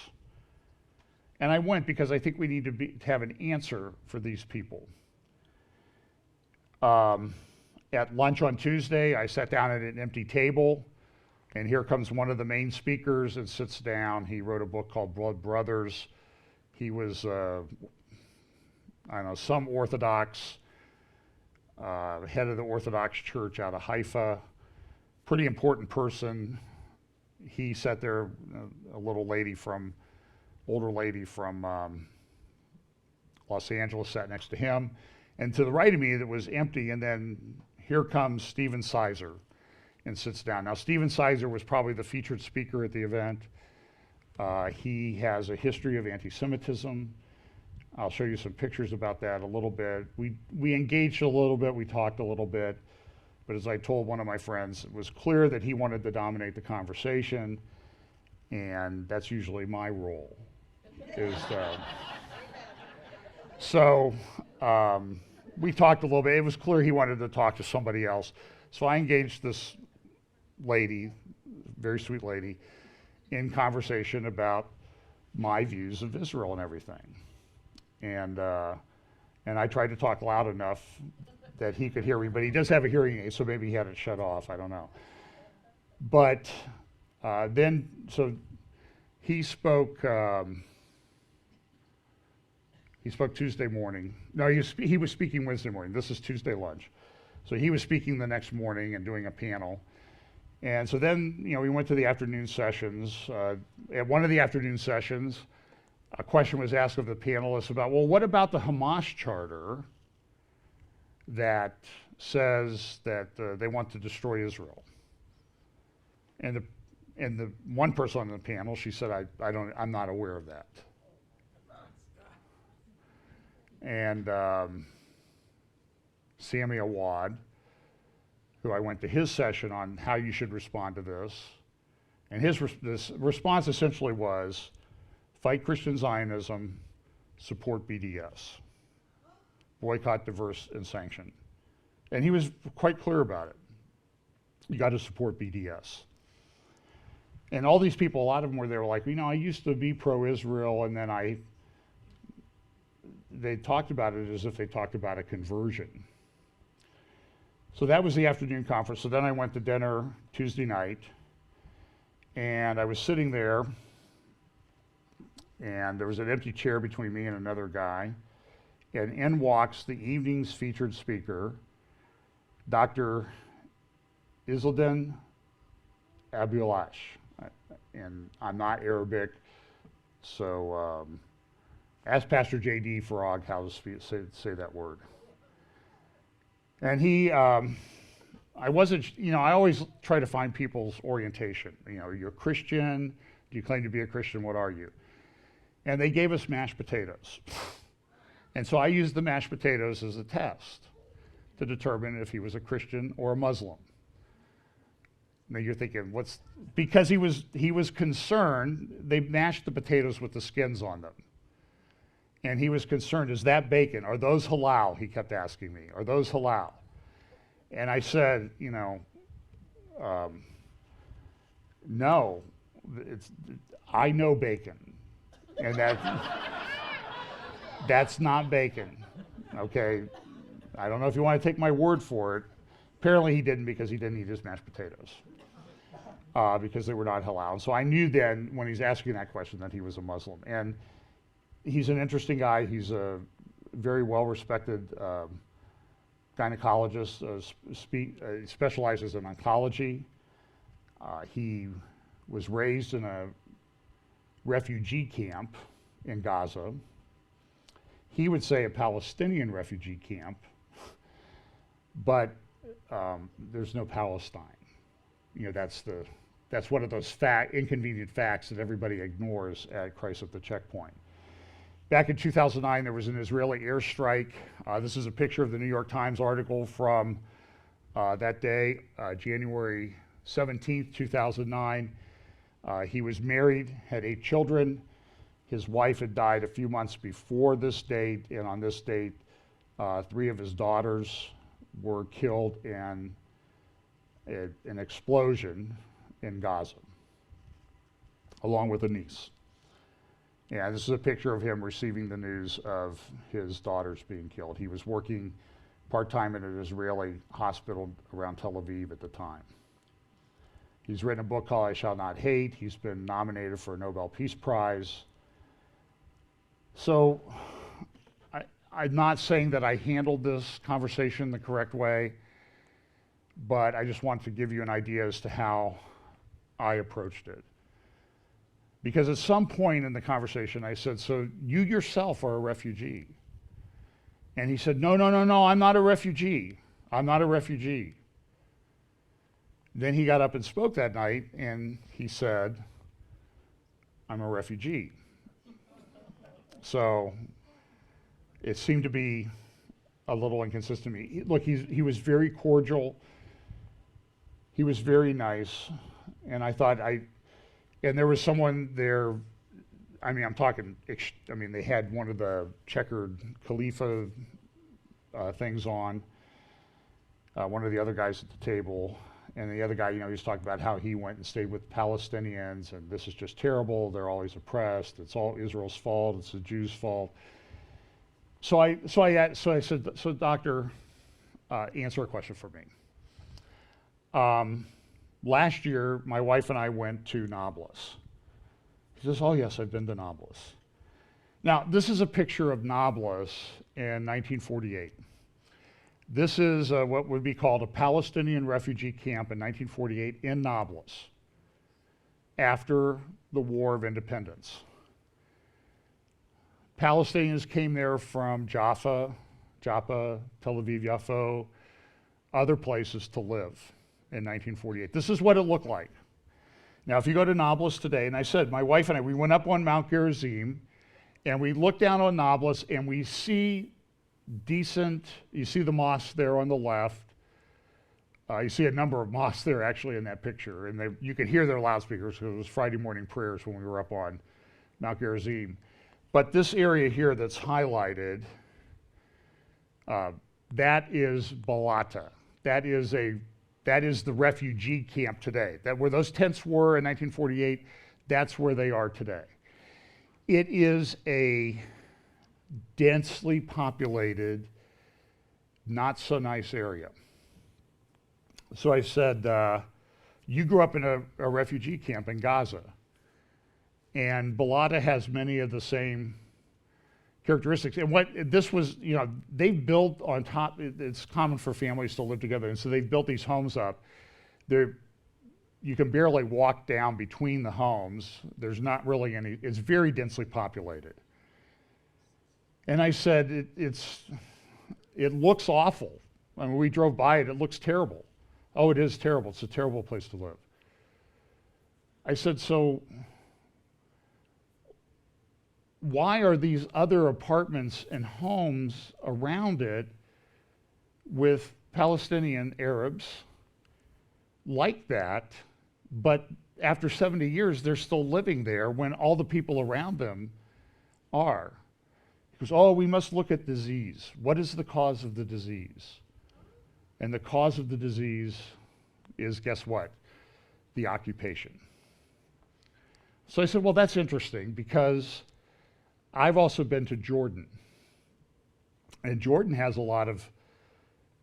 [SPEAKER 1] And I went because I think we need to have an answer for these people. At lunch on Tuesday, I sat down at an empty table, and here comes one of the main speakers and sits down. He wrote a book called Blood Brothers. He was, some Orthodox, head of the Orthodox Church out of Haifa. Pretty important person he sat there, a little lady from, older lady from Los Angeles sat next to him. And to the right of me, that was empty. And then here comes Stephen Sizer and sits down. Now, Stephen Sizer was probably the featured speaker at the event. He has a history of anti-Semitism. I'll show you some pictures about that a little bit. We engaged a little bit, we talked a little bit, but as I told one of my friends, it was clear that he wanted to dominate the conversation, and that's usually my role. So we talked a little bit. It was clear he wanted to talk to somebody else. So I engaged this lady, very sweet lady, in conversation about my views of Israel and everything. And I tried to talk loud enough that he could hear me, but he does have a hearing aid, so maybe he had it shut off, I don't know. But so he spoke Tuesday morning. No, he was speaking Wednesday morning. This is Tuesday lunch. So he was speaking the next morning and doing a panel. And so then, we went to the afternoon sessions. At one of the afternoon sessions, a question was asked of the panelists about, well, what about the Hamas charter that says that they want to destroy Israel? And the one person on the panel, she said, I'm not aware of that. And Sami Awad, who I went to his session on how you should respond to this, and this response essentially was, fight Christian Zionism, support BDS, boycott, diverse, and sanction. And he was quite clear about it. You got to support BDS. And all these people, a lot of them were like, I used to be pro-Israel, and then they talked about it as if they talked about a conversion. So that was the afternoon conference. So then I went to dinner Tuesday night, and I was sitting there, and there was an empty chair between me and another guy, and in walks the evening's featured speaker, Dr. Izzeldin Abulash. And I'm not Arabic, so ask Pastor J.D. Farag how to say that word. And I wasn't, I always try to find people's orientation. You're a Christian, do you claim to be a Christian, what are you? And they gave us mashed potatoes. And so I used the mashed potatoes as a test to determine if he was a Christian or a Muslim. Now you're thinking, because he was concerned, they mashed the potatoes with the skins on them. And he was concerned, is that bacon? Are those halal? He kept asking me, are those halal? And I said, no, I know bacon. And that's not bacon, okay? I don't know if you want to take my word for it. Apparently he didn't, because he didn't eat his mashed potatoes, because they were not halal. So I knew then, when he's asking that question, that he was a Muslim. And he's an interesting guy. He's a very well-respected gynecologist, specializes in oncology. He was raised in a refugee camp in Gaza. He would say a Palestinian refugee camp, but there's no Palestine. That's one of those inconvenient facts that everybody ignores at Christ at the Checkpoint. Back in 2009, there was an Israeli airstrike. This is a picture of the New York Times article from that day, January 17th, 2009. He was married, had 8 children. His wife had died a few months before this date, and on this date, 3 of his daughters were killed in an explosion in Gaza, along with a niece. Yeah, this is a picture of him receiving the news of his daughters being killed. He was working part-time in an Israeli hospital around Tel Aviv at the time. He's written a book called I Shall Not Hate. He's been nominated for a Nobel Peace Prize. So I'm not saying that I handled this conversation the correct way, but I just want to give you an idea as to how I approached it. Because at some point in the conversation, I said, so you yourself are a refugee. And he said, no, no, no, no, I'm not a refugee. I'm not a refugee. Then he got up and spoke that night, and he said, I'm a refugee. So it seemed to be a little inconsistent to me. Look, he was very cordial. He was very nice. And I thought and there was someone there, I mean, they had one of the checkered Khalifa things on, one of the other guys at the table. And the other guy, he was talking about how he went and stayed with Palestinians, and this is just terrible. They're always oppressed. It's all Israel's fault. It's the Jews' fault. So I said, so doctor, answer a question for me. Last year, my wife and I went to Nablus. He says, oh yes, I've been to Nablus. Now, this is a picture of Nablus in 1948. This is what would be called a Palestinian refugee camp in 1948 in Nablus, after the War of Independence. Palestinians came there from Jaffa, Tel Aviv, Yaffo, other places to live in 1948. This is what it looked like. Now, if you go to Nablus today, and I said, my wife and I, we went up on Mount Gerizim, and we look down on Nablus, and we see decent, you see the mosque there on the left. You see a number of mosques there actually in that picture, and you could hear their loudspeakers because it was Friday morning prayers when we were up on Mount Gerizim. But this area here that's highlighted, that is Balata. That is the refugee camp today. That where those tents were in 1948, that's where they are today. It is a densely populated, not so nice area. So I said, you grew up in a refugee camp in Gaza, and Balata has many of the same characteristics. And what this was, they built on top, it's common for families to live together, and so they've built these homes up. You can barely walk down between the homes. There's not really any, it's very densely populated. And I said, it looks awful. I mean, we drove by it looks terrible. Oh, it is terrible. It's a terrible place to live. I said, so why are these other apartments and homes around it with Palestinian Arabs like that, but after 70 years, they're still living there when all the people around them are? He goes, oh, we must look at disease. What is the cause of the disease? And the cause of the disease is, guess what? The occupation. So I said, well, that's interesting because I've also been to Jordan. And Jordan has a lot of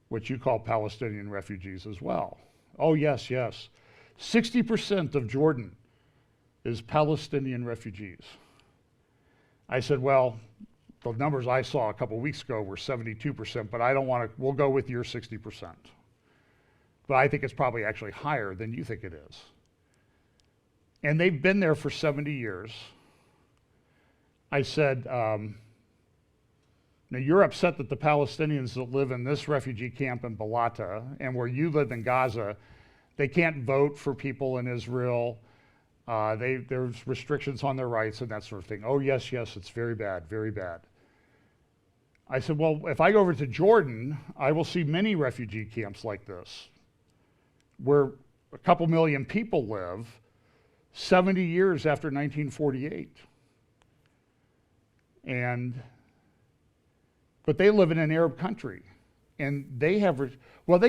[SPEAKER 1] what you call Palestinian refugees as well. Oh, yes, yes. 60% of Jordan is Palestinian refugees. I said, well, the numbers I saw a couple weeks ago were 72%, but I don't want to, we'll go with your 60%. But I think it's probably actually higher than you think it is. And they've been there for 70 years. I said, now you're upset that the Palestinians that live in this refugee camp in Balata and where you live in Gaza, they can't vote for people in Israel. There's restrictions on their rights and that sort of thing. Oh, yes, yes, it's very bad, very bad. I said, well, if I go over to Jordan, I will see many refugee camps like this, where a couple million people live 70 years after 1948. But they live in an Arab country, and they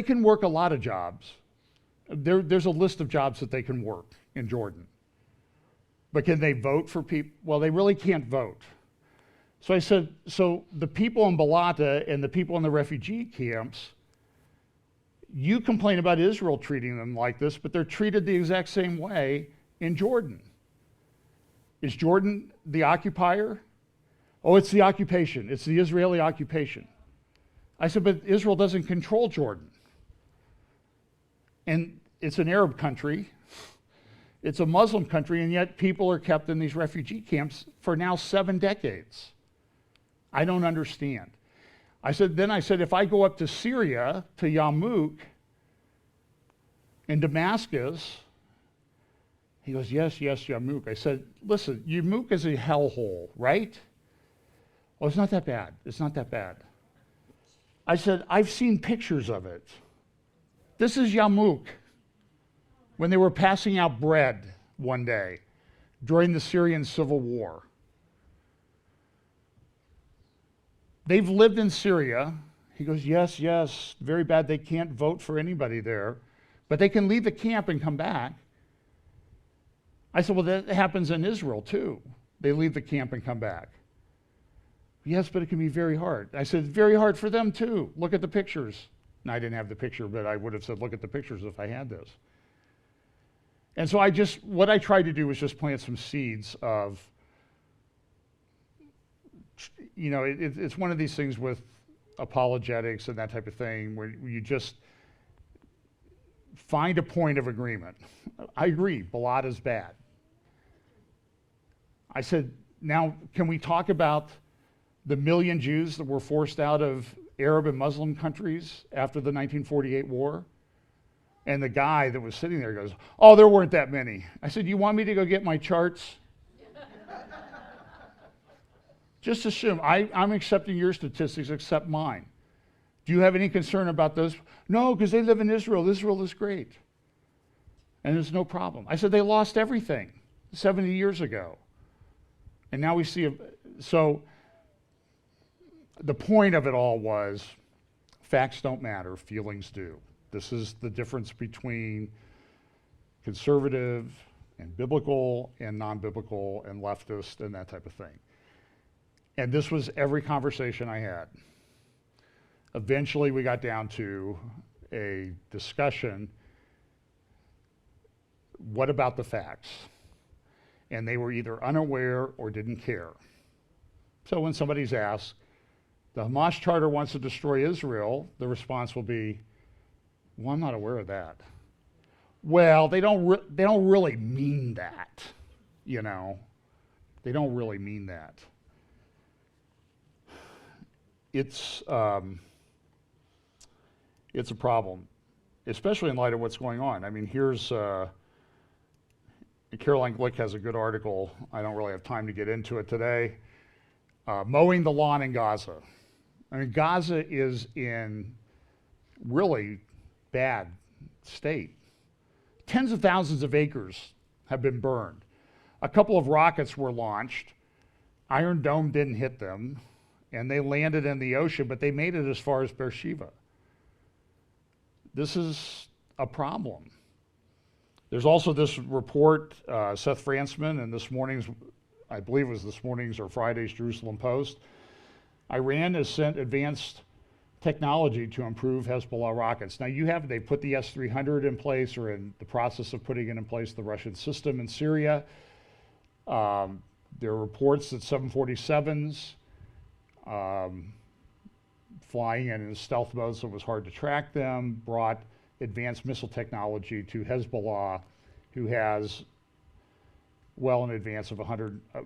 [SPEAKER 1] can work a lot of jobs. There's a list of jobs that they can work in Jordan. But can they vote for people? Well, they really can't vote. So I said, so the people in Balata and the people in the refugee camps, you complain about Israel treating them like this, but they're treated the exact same way in Jordan. Is Jordan the occupier? Oh, it's the occupation. It's the Israeli occupation. I said, but Israel doesn't control Jordan. And it's an Arab country, It's a Muslim country, and yet people are kept in these refugee camps for now 7 decades. I don't understand. Then I said, if I go up to Syria, to Yarmouk, in Damascus, he goes, yes, Yarmouk. I said, listen, Yarmouk is a hellhole, right? Well, it's not that bad. It's not that bad. I said, I've seen pictures of it. This is Yarmouk, when they were passing out bread one day during the Syrian civil war. They've lived in Syria. He goes, yes, very bad. They can't vote for anybody there, but they can leave the camp and come back. I said, well, that happens in Israel too. They leave the camp and come back. Yes, but it can be very hard. I said, very hard for them too. Look at the pictures. And I didn't have the picture, but I would have said, look at the pictures if I had this. And so what I tried to do was just plant some seeds of, it's one of these things with apologetics and that type of thing where you just find a point of agreement. I agree, Balad is bad. I said, now can we talk about the 1 million Jews that were forced out of Arab and Muslim countries after the 1948 war? And the guy that was sitting there goes, oh, there weren't that many. I said, you want me to go get my charts? Just assume, I'm accepting your statistics, accept mine. Do you have any concern about those? No, because they live in Israel. Israel is great. And there's no problem. I said, they lost everything 70 years ago. And now we see, so the point of it all was facts don't matter, feelings do. This is the difference between conservative and biblical and non-biblical and leftist and that type of thing. And this was every conversation I had. Eventually we got down to a discussion, what about the facts? And they were either unaware or didn't care. So when somebody's asked, the Hamas Charter wants to destroy Israel, the response will be, well, I'm not aware of that. Well, they don't really mean that, They don't really mean that. It's a problem, especially in light of what's going on. I mean, here's Caroline Glick has a good article. I don't really have time to get into it today. Mowing the lawn in Gaza. I mean, Gaza is in really bad state. Tens of thousands of acres have been burned. A couple of rockets were launched. Iron Dome didn't hit them, and they landed in the ocean, but they made it as far as Beersheba. This is a problem. There's also this report, Seth Fransman, and this morning's, I believe it was this morning's or Friday's Jerusalem Post. Iran has sent advanced technology to improve Hezbollah rockets. Now they put the S-300 in place or in the process of putting it in place, the Russian system in Syria. There are reports that 747s flying in stealth mode so it was hard to track them, brought advanced missile technology to Hezbollah, who has well in advance of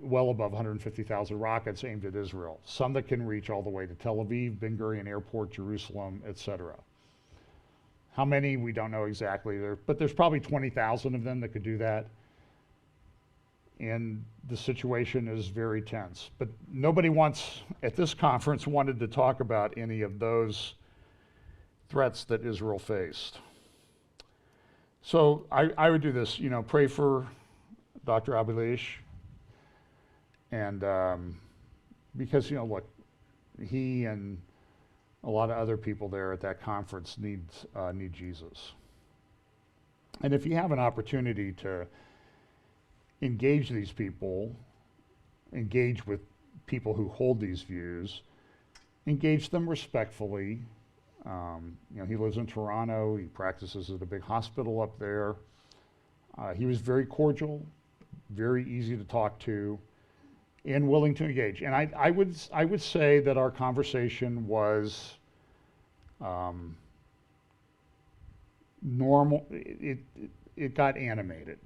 [SPEAKER 1] well above 150,000 rockets aimed at Israel. Some that can reach all the way to Tel Aviv, Ben Gurion Airport, Jerusalem, etc. How many, we don't know exactly, but there's probably 20,000 of them that could do that. And the situation is very tense. But nobody at this conference, wanted to talk about any of those threats that Israel faced. So I would do this, pray for Dr. Abilesh, and because, look, he and a lot of other people there at that conference need Jesus. And if you have an opportunity to engage these people, engage with people who hold these views, engage them respectfully. He lives in Toronto. He practices at a big hospital up there. He was very cordial, very easy to talk to, and willing to engage. And I would say that our conversation was normal. It got animated.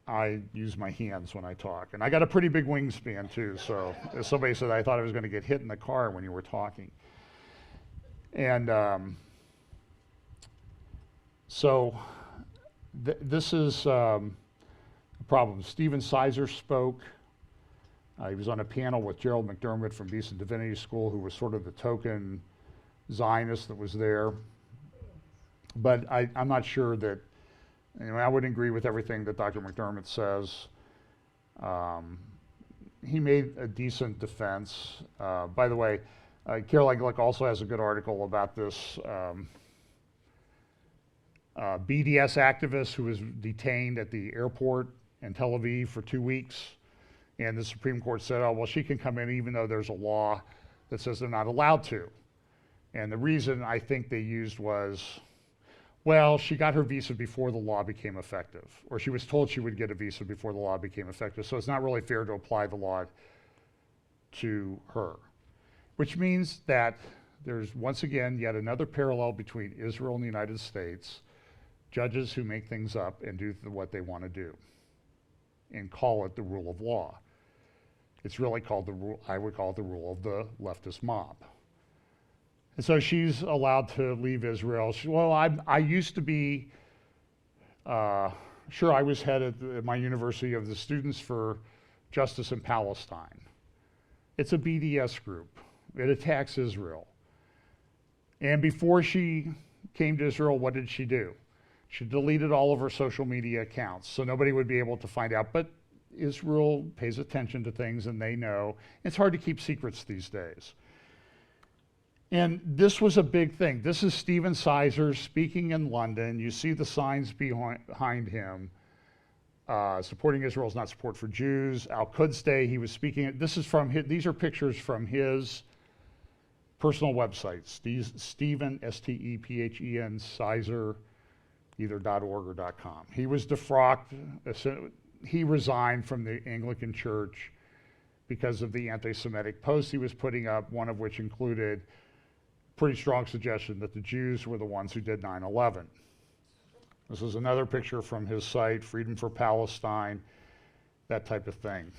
[SPEAKER 1] I use my hands when I talk. And I got a pretty big wingspan too, so as somebody said, I thought I was going to get hit in the car when you were talking. And so this is a problem. Stephen Sizer spoke. He was on a panel with Gerald McDermott from Beeson Divinity School, who was sort of the token Zionist that was there. But I'm not sure that, I wouldn't agree with everything that Dr. McDermott says. He made a decent defense. By the way, Caroline Glick also has a good article about this BDS activist who was detained at the airport in Tel Aviv for 2 weeks. And the Supreme Court said, oh, well, she can come in even though there's a law that says they're not allowed to. And the reason I think they used was, well, she got her visa before the law became effective, or she was told she would get a visa before the law became effective. So it's not really fair to apply the law to her, which means that there's, once again, yet another parallel between Israel and the United States, judges who make things up and do what they want to do and call it the rule of law. It's really called the rule, I would call it the rule of the leftist mob. And so she's allowed to leave Israel. Well, I used to be, sure, I was head at my university of the Students for Justice in Palestine. It's a BDS group. It attacks Israel. And before she came to Israel, what did she do? She deleted all of her social media accounts so nobody would be able to find out. But Israel pays attention to things and they know. It's hard to keep secrets these days. And this was a big thing. This is Stephen Sizer speaking in London. You see the signs behind him. Supporting Israel is not support for Jews. Al-Quds Day, he was speaking. This is from his, these are pictures from his personal website. Stephen, S-T-E-P-H-E-N, Sizer, either .org or .com. He was defrocked. He resigned from the Anglican Church because of the anti-Semitic posts he was putting up, one of which included pretty strong suggestion that the Jews were the ones who did 9/11. This is another picture from his site, Freedom for Palestine, that type of thing.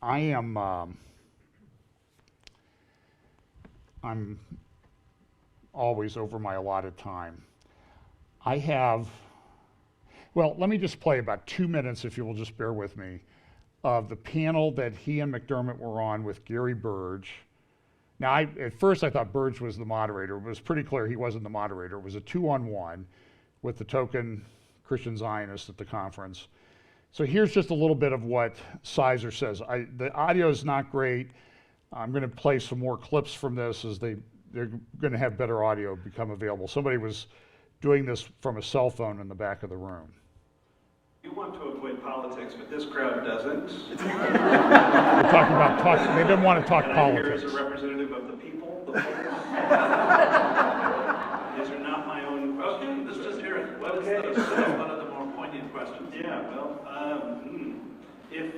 [SPEAKER 1] I am, I'm always over my allotted time. I have, well, let me just play about 2 minutes, if you will just bear with me, of the panel that he and McDermott were on with Gary Burge. Now, at first I thought Burge was the moderator. It was pretty clear he wasn't the moderator. It was a 2-on-1 with the token Christian Zionist at the conference. So here's just a little bit of what Sizer says. The audio is not great. I'm going to play some more clips from this as they're going to have better audio become available. Somebody was doing this from a cell phone in the back of the room.
[SPEAKER 3] You want to avoid politics, but this crowd doesn't.
[SPEAKER 1] They're talking about they didn't want to talk
[SPEAKER 3] and
[SPEAKER 1] politics.
[SPEAKER 3] I'm here as a representative of the people. The These are not my own questions.
[SPEAKER 4] Okay, let's just hear it. What
[SPEAKER 3] Okay.
[SPEAKER 4] is one of the more poignant questions?
[SPEAKER 3] Yeah, well, if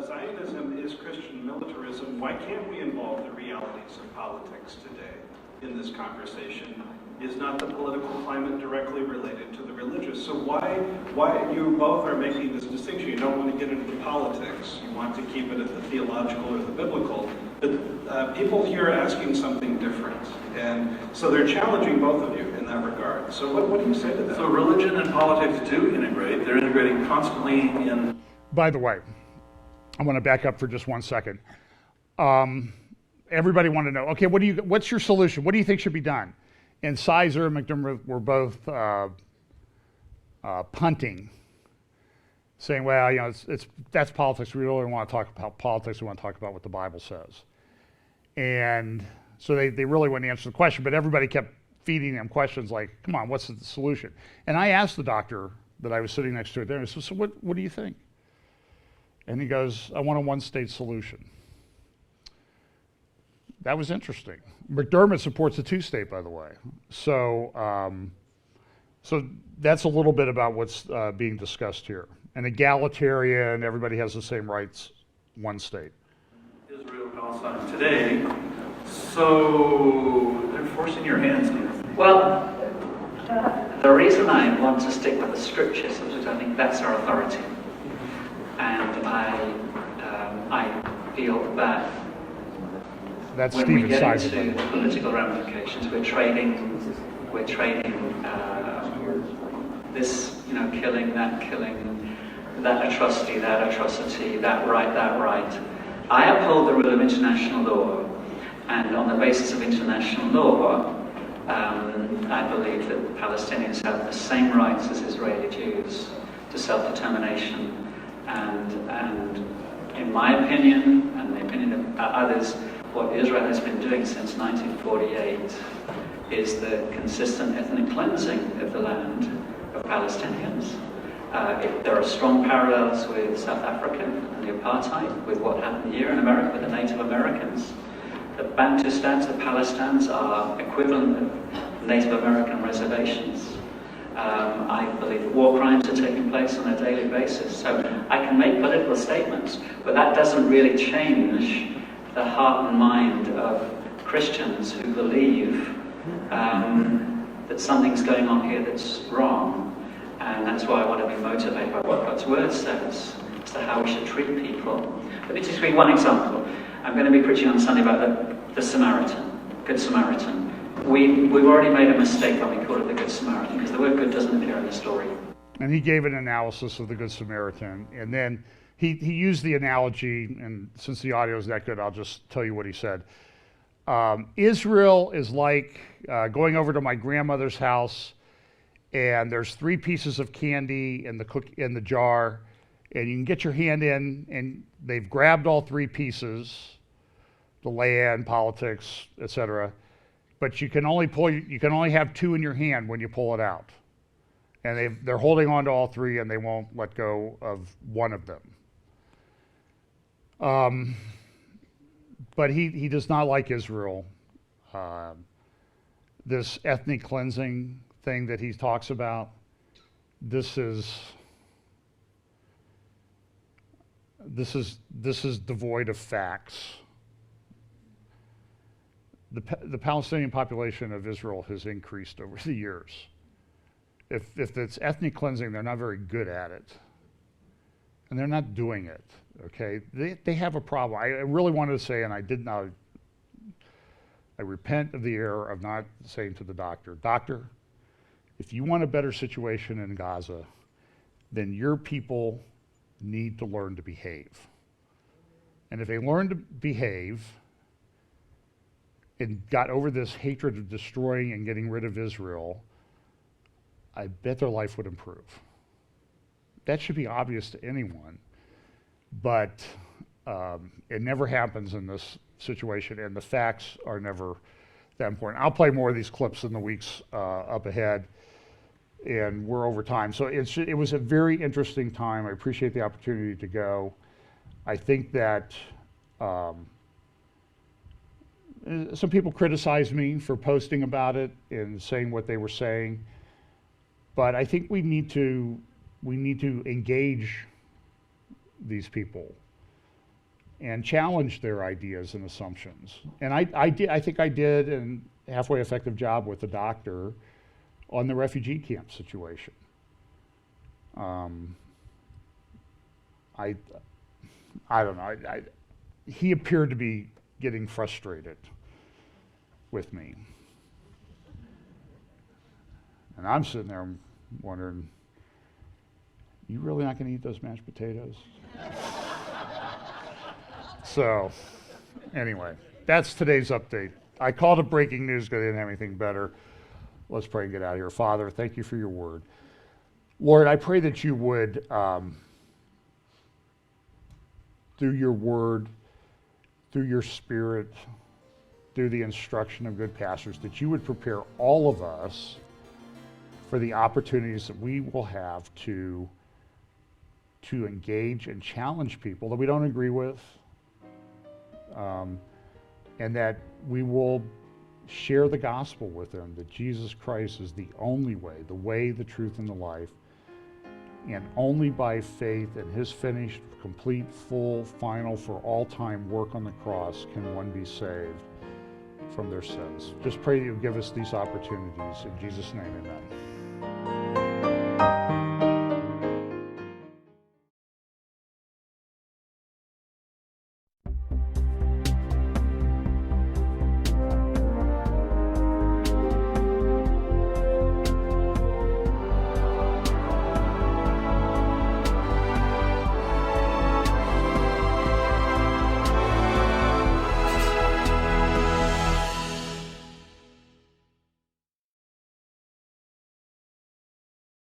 [SPEAKER 3] Zionism is Christian militarism, why can't we involve the realities of politics today in this conversation? Is not the political climate directly related to the religious? So why you both are making this distinction? You don't want to get into the politics. You want to keep it at the theological or the biblical. But people here are asking something different. And so they're challenging both of you in that regard. So what do you say to that?
[SPEAKER 4] So religion and politics do integrate. They're integrating constantly in...
[SPEAKER 1] By the way, I want to back up for just 1 second. Everybody wanted to know, okay, what's your solution? What do you think should be done? And Sizer and McDermott were both punting, saying, well, you know, that's politics. We really don't want to talk about politics. We want to talk about what the Bible says. And so they really wouldn't answer the question, but everybody kept feeding them questions like, come on, what's the solution? And I asked the doctor that I was sitting next to it there, and I said, so what do you think? And he goes, I want a one-state solution. That was interesting. McDermott supports a two-state, by the way. So, so that's a little bit about what's being discussed here. An egalitarian, everybody has the same rights, one state.
[SPEAKER 4] Israel Palestine today, so they're forcing your hands, Steve.
[SPEAKER 5] Well, The reason I want to stick with the scriptures is because I think that's our authority. And I feel that
[SPEAKER 1] That's
[SPEAKER 5] when we
[SPEAKER 1] Stephen
[SPEAKER 5] get
[SPEAKER 1] Simon.
[SPEAKER 5] into the political ramifications, we're trading this, killing, that atrocity, that right. I uphold the rule of international law, and on the basis of international law, I believe that Palestinians have the same rights as Israeli Jews to self-determination, and in my opinion, and the opinion of others, what Israel has been doing since 1948 is the consistent ethnic cleansing of the land of Palestinians. There are strong parallels with South Africa and the apartheid, with what happened here in America with the Native Americans. The Bantustans, the Palestinians are equivalent of Native American reservations. I believe war crimes are taking place on a daily basis. So I can make political statements, but that doesn't really change the heart and mind of Christians who believe that something's going on here that's wrong. And that's why I want to be motivated by what God's Word says as to how we should treat people. Let me just give you one example. I'm going to be preaching on Sunday about the Samaritan, Good Samaritan. We've already made a mistake when we call it the Good Samaritan, because the word good doesn't appear in the story.
[SPEAKER 1] And he gave an analysis of the Good Samaritan. And then he used the analogy, and since the audio is that good, I'll just tell you what he said. Israel is like going over to my grandmother's house, and there's 3 pieces of candy in the jar, and you can get your hand in, and they've grabbed all 3 pieces, the land, politics, etc. But you can only have 2 in your hand when you pull it out, and they're holding on to all 3, and they won't let go of one of them. But he does not like Israel. This ethnic cleansing thing that he talks about, this is devoid of facts. The Palestinian population of Israel has increased over the years. If it's ethnic cleansing, they're not very good at it, and they're not doing it. Okay, they have a problem. I really wanted to say, and I did not. I repent of the error of not saying to the doctor, if you want a better situation in Gaza, then your people need to learn to behave. And if they learn to behave and got over this hatred of destroying and getting rid of Israel, I bet their life would improve. That should be obvious to anyone, but it never happens in this situation, and the facts are never that important. I'll play more of these clips in the weeks up ahead, and we're over time. So it was a very interesting time. I appreciate the opportunity to go. I think that some people criticized me for posting about it and saying what they were saying, but I think we need to engage these people and challenge their ideas and assumptions. And I think I did a halfway effective job with the doctor on the refugee camp situation. I don't know. He appeared to be getting frustrated with me. And I'm sitting there wondering, you really not going to eat those mashed potatoes? So, anyway, that's today's update. I called it breaking news because I didn't have anything better. Let's pray and get out of here. Father, thank you for your word. Lord, I pray that you would, through your word, through your spirit, through the instruction of good pastors, that you would prepare all of us for the opportunities that we will have to engage and challenge people that we don't agree with, and that we will share the gospel with them, that Jesus Christ is the only way, the way, the truth, and the life, and only by faith in his finished, complete, full, final, for all time work on the cross can one be saved from their sins. Just pray that you'll give us these opportunities. In Jesus' name, amen.